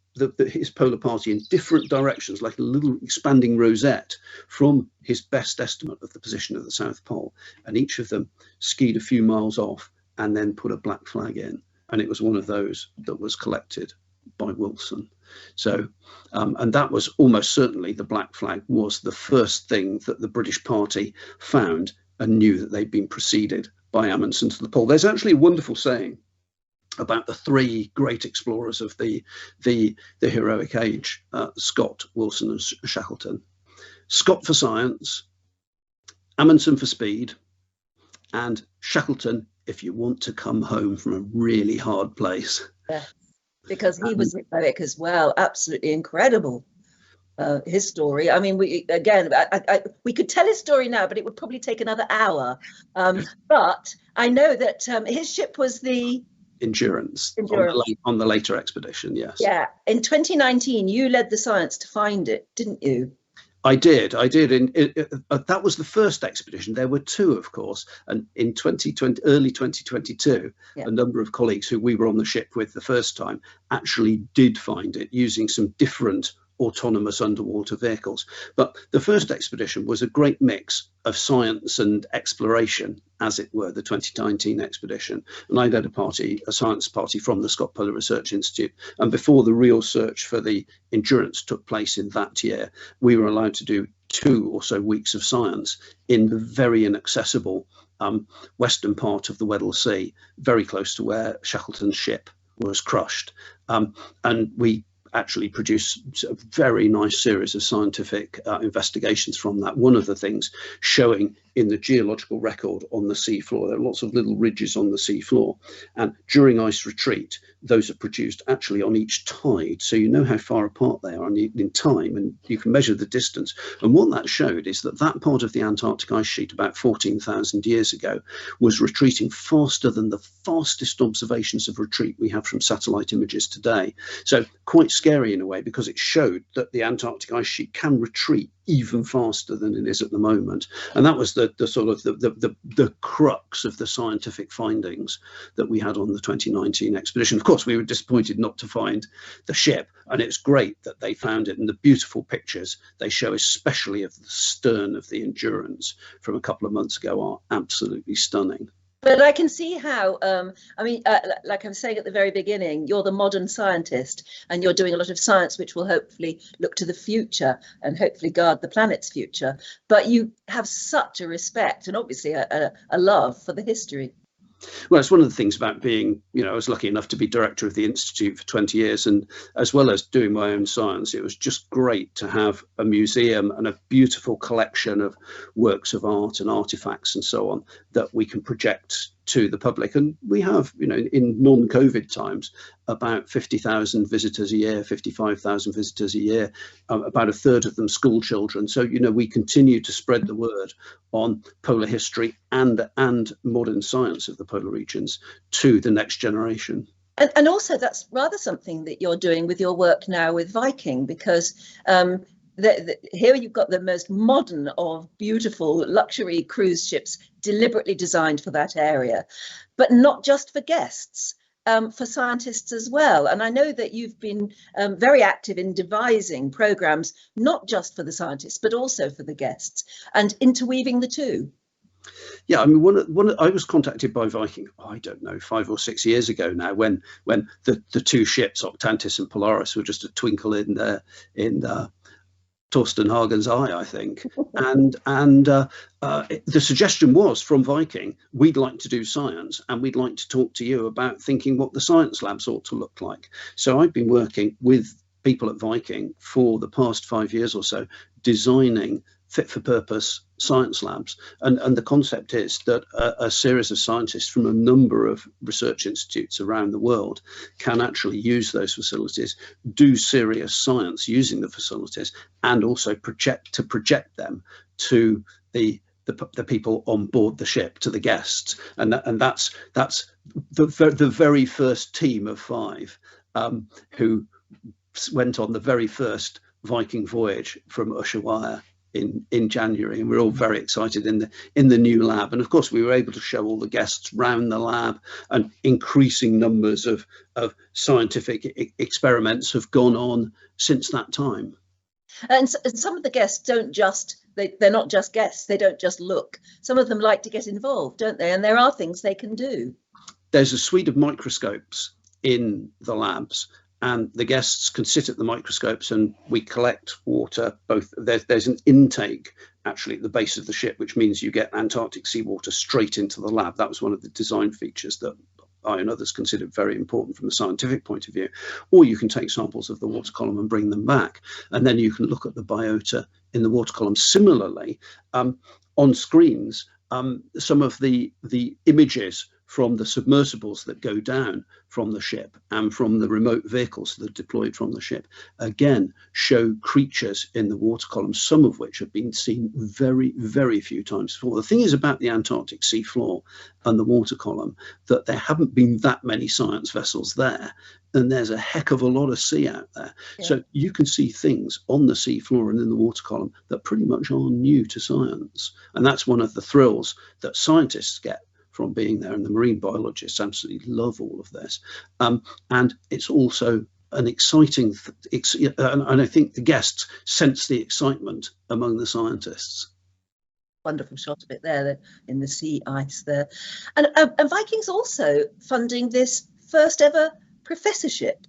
polar party in different directions, like a little expanding rosette from his best estimate of the position of the South Pole. And each of them skied a few miles off and then put a black flag in. And it was one of those that was collected by Wilson. So, and that was almost certainly, the black flag was the first thing that the British party found and knew that they'd been preceded by Amundsen to the pole. There's actually a wonderful saying about the 3 great explorers of the heroic age, Scott, Wilson and Shackleton. Scott for science, Amundsen for speed, and Shackleton if you want to come home from a really hard place. Yeah, because he was heroic as well, absolutely incredible. His story. I mean, we could tell his story now, but it would probably take another hour. But I know that his ship was the Endurance. On the later expedition, yes. Yeah, in 2019 you led the science to find it, didn't you? I did. That was the first expedition. There were 2, of course, and in early 2022, a number of colleagues who we were on the ship with the first time actually did find it, using some different autonomous underwater vehicles. But the first expedition was a great mix of science and exploration, as it were, the 2019 expedition. And I led a science party from the Scott Polar Research Institute. And before the real search for the endurance took place in that year, we were allowed to do 2 or so weeks of science in the very inaccessible western part of the Weddell Sea, very close to where Shackleton's ship was crushed. And we actually produced a very nice series of scientific investigations from that. One of the things showing in the geological record on the seafloor, there are lots of little ridges on the seafloor, and during ice retreat, those are produced actually on each tide, so you know how far apart they are in time, and you can measure the distance. And what that showed is that that part of the Antarctic ice sheet about 14,000 years ago was retreating faster than the fastest observations of retreat we have from satellite images today. So quite scary in a way, because it showed that the Antarctic ice sheet can retreat even faster than it is at the moment. And that was the sort of the crux of the scientific findings that we had on the 2019 expedition. Of course, we were disappointed not to find the ship, and it's great that they found it, and the beautiful pictures they show, especially of the stern of the Endurance from a couple of months ago, are absolutely stunning. But I can see how, like I was saying at the very beginning, you're the modern scientist, and you're doing a lot of science which will hopefully look to the future and hopefully guard the planet's future. But you have such a respect and obviously a love for the history. Well, it's one of the things about being, I was lucky enough to be director of the Institute for 20 years, and as well as doing my own science, it was just great to have a museum and a beautiful collection of works of art and artifacts and so on that we can project to the public. And we have, in non-COVID times, about 50,000 visitors a year, 55,000 visitors a year, about a third of them school children. So, we continue to spread the word on polar history and modern science of the polar regions to the next generation. And also that's rather something that you're doing with your work now with Viking, because here you've got the most modern of beautiful luxury cruise ships deliberately designed for that area, but not just for guests, for scientists as well. And I know that you've been very active in devising programs, not just for the scientists, but also for the guests, and interweaving the two. Yeah, I mean, I was contacted by Viking, I don't know, 5 or 6 years ago now, when the 2 ships, Octantis and Polaris, were just a twinkle in Torsten Hagen's eye, I think. And the suggestion was from Viking, we'd like to do science, and we'd like to talk to you about thinking what the science labs ought to look like. So I've been working with people at Viking for the past 5 years or so, designing fit for purpose science labs. And the concept is that a series of scientists from a number of research institutes around the world can actually use those facilities, do serious science using the facilities, and also project them to the people on board the ship, to the guests. And that's the very first team of 5 who went on the very first Viking voyage from Ushuaia in January, and we're all very excited in the new lab. And of course we were able to show all the guests round the lab, and increasing numbers of scientific experiments have gone on since that time. And some of the guests they're not just guests, they don't just look. Some of them like to get involved, don't they? And there are things they can do. There's a suite of microscopes in the labs, and the guests can sit at the microscopes, and we collect water. Both there's an intake actually at the base of the ship, which means you get Antarctic seawater straight into the lab. That was one of the design features that I and others considered very important from a scientific point of view. Or you can take samples of the water column and bring them back, and then you can look at the biota in the water column. Similarly, on screens, some of the images from the submersibles that go down from the ship and from the remote vehicles that are deployed from the ship, again, show creatures in the water column, some of which have been seen very, very few times before. The thing is about the Antarctic sea floor and the water column, that there haven't been that many science vessels there, and there's a heck of a lot of sea out there. Yeah. So you can see things on the sea floor and in the water column that pretty much are new to science. And that's one of the thrills that scientists get from being there, and the marine biologists absolutely love all of this. And it's also an exciting, and I think the guests sense the excitement among the scientists. Wonderful shot of it there in the sea ice there. And Viking's also funding this first ever professorship.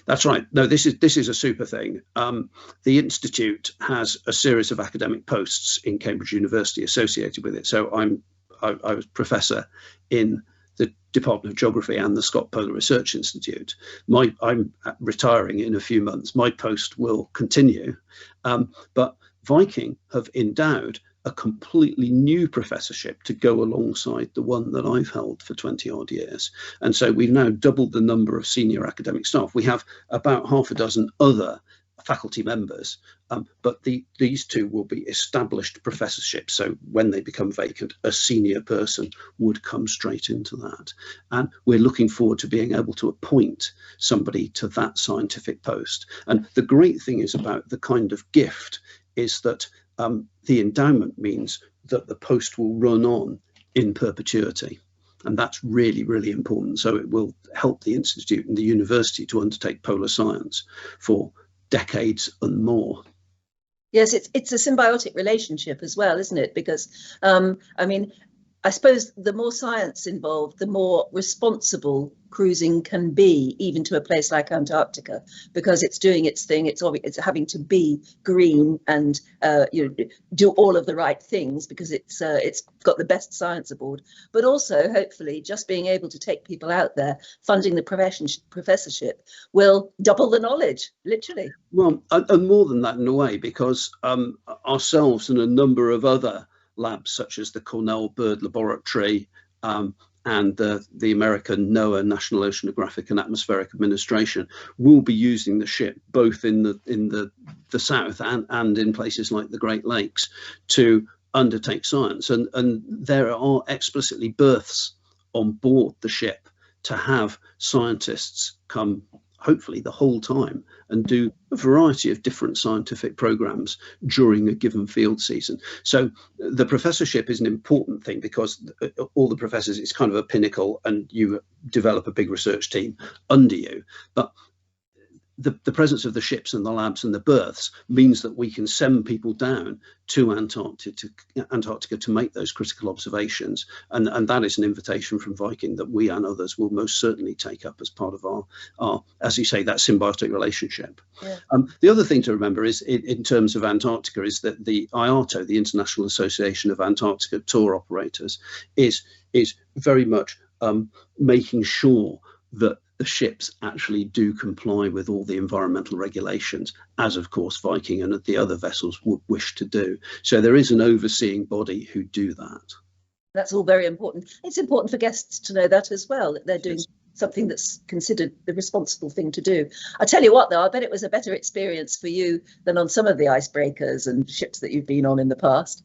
That's right. No, this is a super thing. The Institute has a series of academic posts in Cambridge University associated with it. So I was professor in the Department of Geography and the Scott Polar Research Institute. I'm retiring in a few months. My post will continue, but Viking have endowed a completely new professorship to go alongside the one that I've held for 20 odd years. And so we've now doubled the number of senior academic staff. We have about half a dozen other faculty members, but these two will be established professorships. So when they become vacant, a senior person would come straight into that. And we're looking forward to being able to appoint somebody to that scientific post. And the great thing is about the kind of gift is that the endowment means that the post will run on in perpetuity. And that's really, really important. So it will help the Institute and the university to undertake polar science for decades and more. Yes, it's a symbiotic relationship as well, isn't it? Because, I mean, I suppose the more science involved, the more responsible cruising can be, even to a place like Antarctica, because it's doing its thing. It's having to be green and do all of the right things because it's got the best science aboard. But also, hopefully, just being able to take people out there, funding the professorship, will double the knowledge, literally. Well, and more than that in a way, because ourselves and a number of other labs such as the Cornell Bird Laboratory and the American NOAA National Oceanographic and Atmospheric Administration will be using the ship both in the south and in places like the Great Lakes to undertake science. And there are explicitly berths on board the ship to have scientists come hopefully the whole time and do a variety of different scientific programs during a given field season. So the professorship is an important thing because all the professors, it's kind of a pinnacle and you develop a big research team under you. But the presence of the ships and the labs and the berths means that we can send people down to Antarctica to make those critical observations. And that is an invitation from Viking that we and others will most certainly take up as part of our as you say, that symbiotic relationship. Yeah. The other thing to remember is in terms of Antarctica is that the IATO, the International Association of Antarctica Tour Operators, is very much making sure that the ships actually do comply with all the environmental regulations, as of course Viking and the other vessels would wish to do. So there is an overseeing body who do that. That's all very important. It's important for guests to know that as well, that they're doing something that's considered the responsible thing to do. I tell you what, though, I bet it was a better experience for you than on some of the icebreakers and ships that you've been on in the past.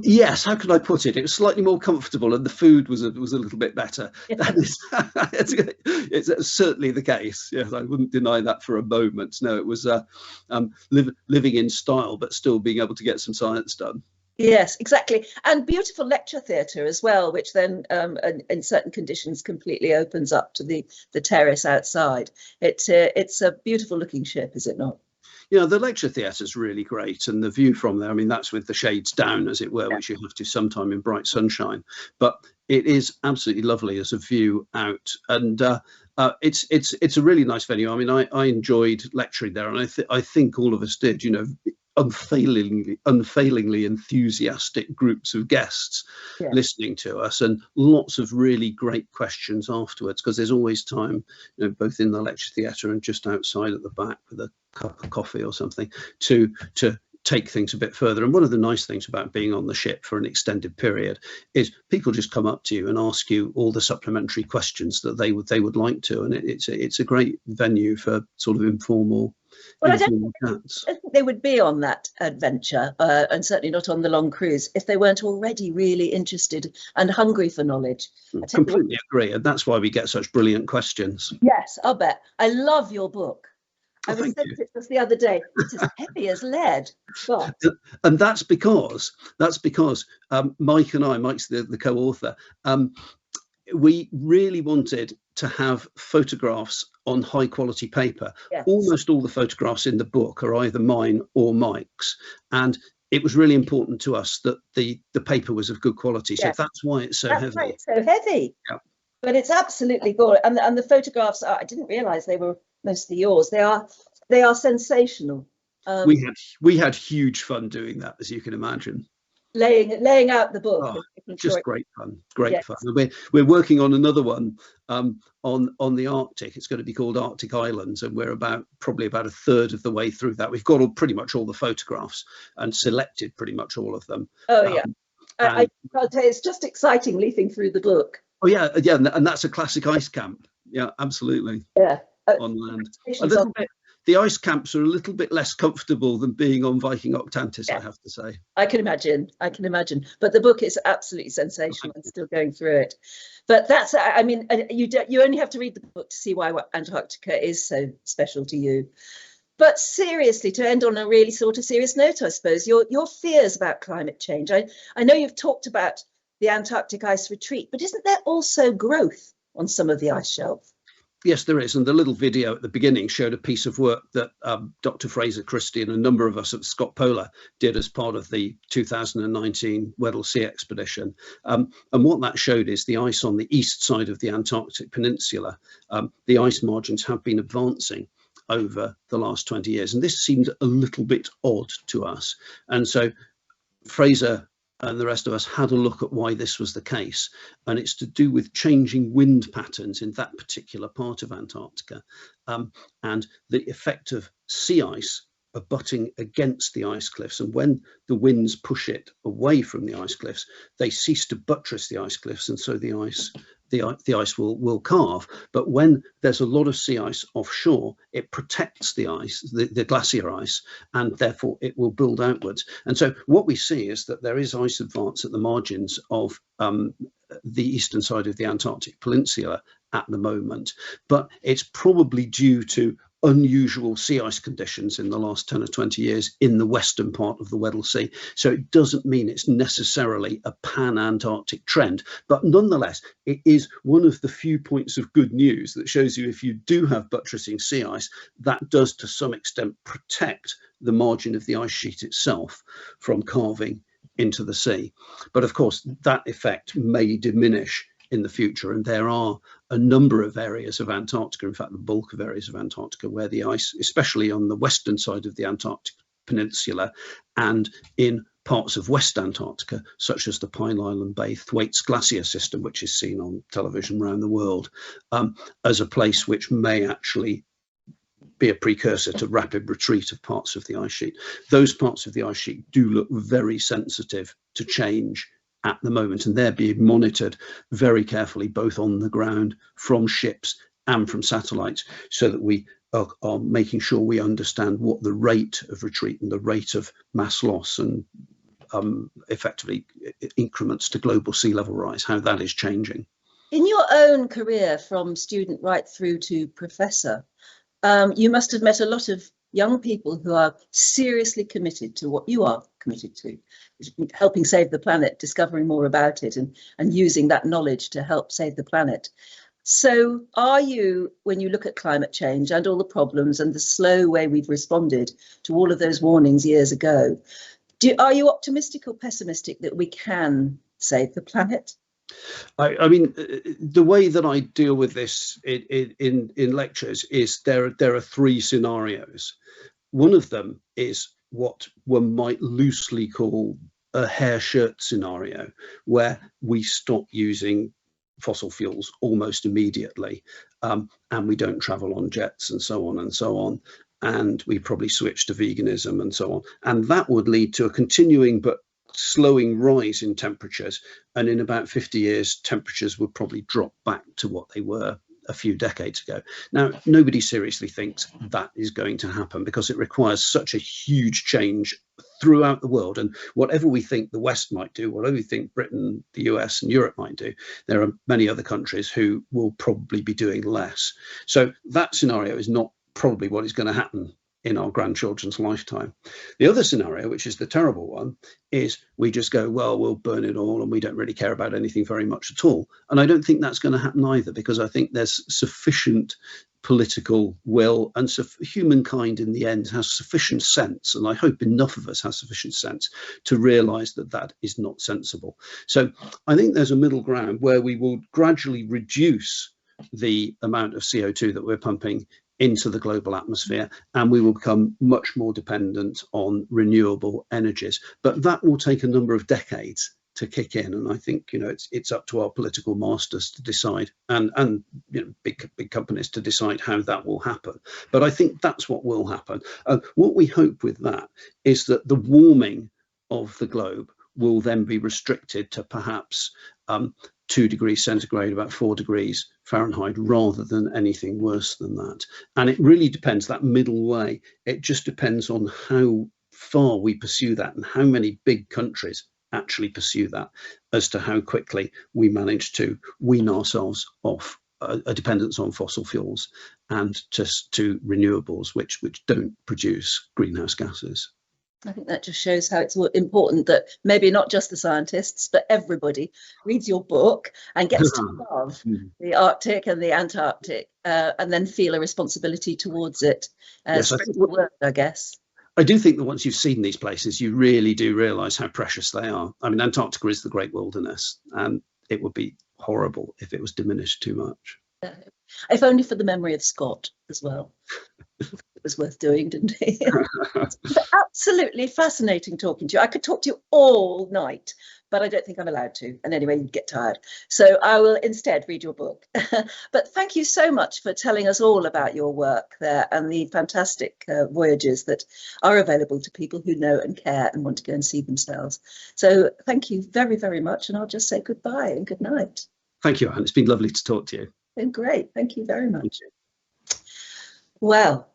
Yes, how can I put it? It was slightly more comfortable and the food was a little bit better. That is, it's certainly the case. Yes, I wouldn't deny that for a moment. No, it was living in style, but still being able to get some science done. Yes, exactly. And beautiful lecture theatre as well, which then in certain conditions completely opens up to the terrace outside. It's a beautiful looking ship, is it not? Yeah, the lecture theatre is really great, and the view from there, I mean, that's with the shades down, as it were, which you have to sometime in bright sunshine. But it is absolutely lovely as a view out, and it's a really nice venue. I mean, I enjoyed lecturing there, and I think all of us did. You know, unfailingly enthusiastic groups of guests listening to us, and lots of really great questions afterwards, because there's always time, you know, both in the lecture theatre and just outside at the back with a cup of coffee or something to take things a bit further. And one of the nice things about being on the ship for an extended period is people just come up to you and ask you all the supplementary questions that they would like to, and it's a great venue for sort of informal. Well, I don't think they would be on that adventure, and certainly not on the long cruise, if they weren't already really interested and hungry for knowledge. Completely agree, and that's why we get such brilliant questions. Yes, I'll bet. I love your book. I was sent it just the other day. It's as heavy as lead. But... And that's because Mike and I, Mike's the co-author, we really wanted to have photographs on high quality paper. Yes. Almost all the photographs in the book are either mine or Mike's, and it was really important to us that the paper was of good quality. So Yes. that's why it's so That's heavy. why it's so heavy. Yeah. But it's absolutely gorgeous. And the photographs are, I didn't realise they were mostly yours. They are sensational. We had huge fun doing that, as you can imagine. Laying out the book. Just great fun, fun. We're working on another one on the Arctic. It's going to be called Arctic Islands, and we're probably about a third of the way through that. We've got pretty much all the photographs and selected pretty much all of them. Oh yeah, I can't tell you, it's just exciting leafing through the book. Oh yeah, and that's a classic ice camp. Yeah, absolutely. Yeah, on land. The ice camps are a little bit less comfortable than being on Viking Octantis, yeah. I have to say. I can imagine. But the book is absolutely sensational. I'm still going through it. But that's, I mean, you only have to read the book to see why Antarctica is so special to you. But seriously, to end on a really sort of serious note, I suppose, your fears about climate change. I know you've talked about the Antarctic ice retreat, but isn't there also growth on some of the ice shelf? Yes, there is. And the little video at the beginning showed a piece of work that Dr. Fraser Christie and a number of us at Scott Polar did as part of the 2019 Weddell Sea expedition. And what that showed is the ice on the east side of the Antarctic Peninsula. The ice margins have been advancing over the last 20 years. And this seemed a little bit odd to us. And so Fraser and the rest of us had a look at why this was the case, and it's to do with changing wind patterns in that particular part of Antarctica, and the effect of sea ice abutting against the ice cliffs. And when the winds push it away from the ice cliffs, they cease to buttress the ice cliffs, and so the ice will calve. But when there's a lot of sea ice offshore, it protects the ice, the glacier ice, and therefore it will build outwards. And so what we see is that there is ice advance at the margins of the eastern side of the Antarctic Peninsula at the moment, but it's probably due to unusual sea ice conditions in the last 10 or 20 years in the western part of the Weddell Sea. So it doesn't mean it's necessarily a pan-Antarctic trend, but nonetheless, it is one of the few points of good news that shows you if you do have buttressing sea ice, that does to some extent protect the margin of the ice sheet itself from calving into the sea. But of course, that effect may diminish in the future, and there are a number of areas of Antarctica, in fact the bulk of areas of Antarctica, where the ice, especially on the western side of the Antarctic Peninsula and in parts of West Antarctica, such as the Pine Island Bay Thwaites Glacier system, which is seen on television around the world, as a place which may actually be a precursor to rapid retreat of parts of the ice sheet. Those parts of the ice sheet do look very sensitive to change at the moment, and they're being monitored very carefully, both on the ground, from ships and from satellites, so that we are making sure we understand what the rate of retreat and the rate of mass loss and effectively increments to global sea level rise, how that is changing. In your own career, from student right through to professor, you must have met a lot of young people who are seriously committed to what you are committed to, helping save the planet, discovering more about it, and using that knowledge to help save the planet. So are you, when you look at climate change and all the problems and the slow way we've responded to all of those warnings years ago, are you optimistic or pessimistic that we can save the planet? I mean, the way that I deal with this in lectures is there are three scenarios. One of them is what one might loosely call a hair shirt scenario, where we stop using fossil fuels almost immediately, and we don't travel on jets and so on, and we probably switch to veganism and so on. And that would lead to a continuing but slowing rise in temperatures, and in about 50 years temperatures would probably drop back to what they were a few decades ago. Now, nobody seriously thinks that is going to happen, because it requires such a huge change throughout the world, and whatever we think the West might do, whatever we think Britain, the US and Europe might do, there are many other countries who will probably be doing less. So that scenario is not probably what is going to happen in our grandchildren's lifetime. The other scenario, which is the terrible one, is we just go, well, we'll burn it all and we don't really care about anything very much at all. And I don't think that's going to happen either, because I think there's sufficient political will, and humankind in the end has sufficient sense, and I hope enough of us has sufficient sense to realise that that is not sensible. So I think there's a middle ground where we will gradually reduce the amount of CO2 that we're pumping into the global atmosphere, and we will become much more dependent on renewable energies. But that will take a number of decades to kick in, and I think, you know, it's up to our political masters to decide, and you know, big companies to decide how that will happen. But I think that's what will happen. What we hope with that is that the warming of the globe will then be restricted to perhaps 2 degrees centigrade, about 4 degrees Fahrenheit, rather than anything worse than that. And it really depends, that middle way, it just depends on how far we pursue that and how many big countries actually pursue that, as to how quickly we manage to wean ourselves off a dependence on fossil fuels and just to renewables, which don't produce greenhouse gases. I think that just shows how it's important that maybe not just the scientists, but everybody reads your book and gets to love the Arctic and the Antarctic, and then feel a responsibility towards it. Yes, I guess. I do think that once you've seen these places, you really do realise how precious they are. I mean, Antarctica is the great wilderness, and it would be horrible if it was diminished too much. If only for the memory of Scott as well. It was worth doing, didn't he? Absolutely fascinating talking to you. I could talk to you all night, but I don't think I'm allowed to. And anyway, you'd get tired. So I will instead read your book. But thank you so much for telling us all about your work there and the fantastic voyages that are available to people who know and care and want to go and see themselves. So thank you very, very much. And I'll just say goodbye and good night. Thank you, Anne. It's been lovely to talk to you. Been great. Thank you very much. Well,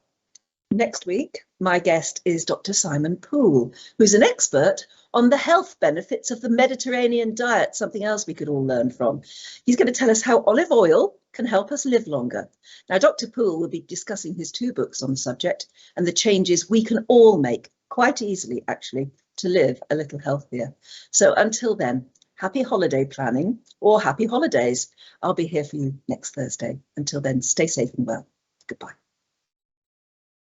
next week, my guest is Dr. Simon Poole, who's an expert on the health benefits of the Mediterranean diet, something else we could all learn from. He's going to tell us how olive oil can help us live longer. Now, Dr. Poole will be discussing his 2 books on the subject and the changes we can all make, quite easily, actually, to live a little healthier. So until then, happy holiday planning or happy holidays. I'll be here for you next Thursday. Until then, stay safe and well. Goodbye.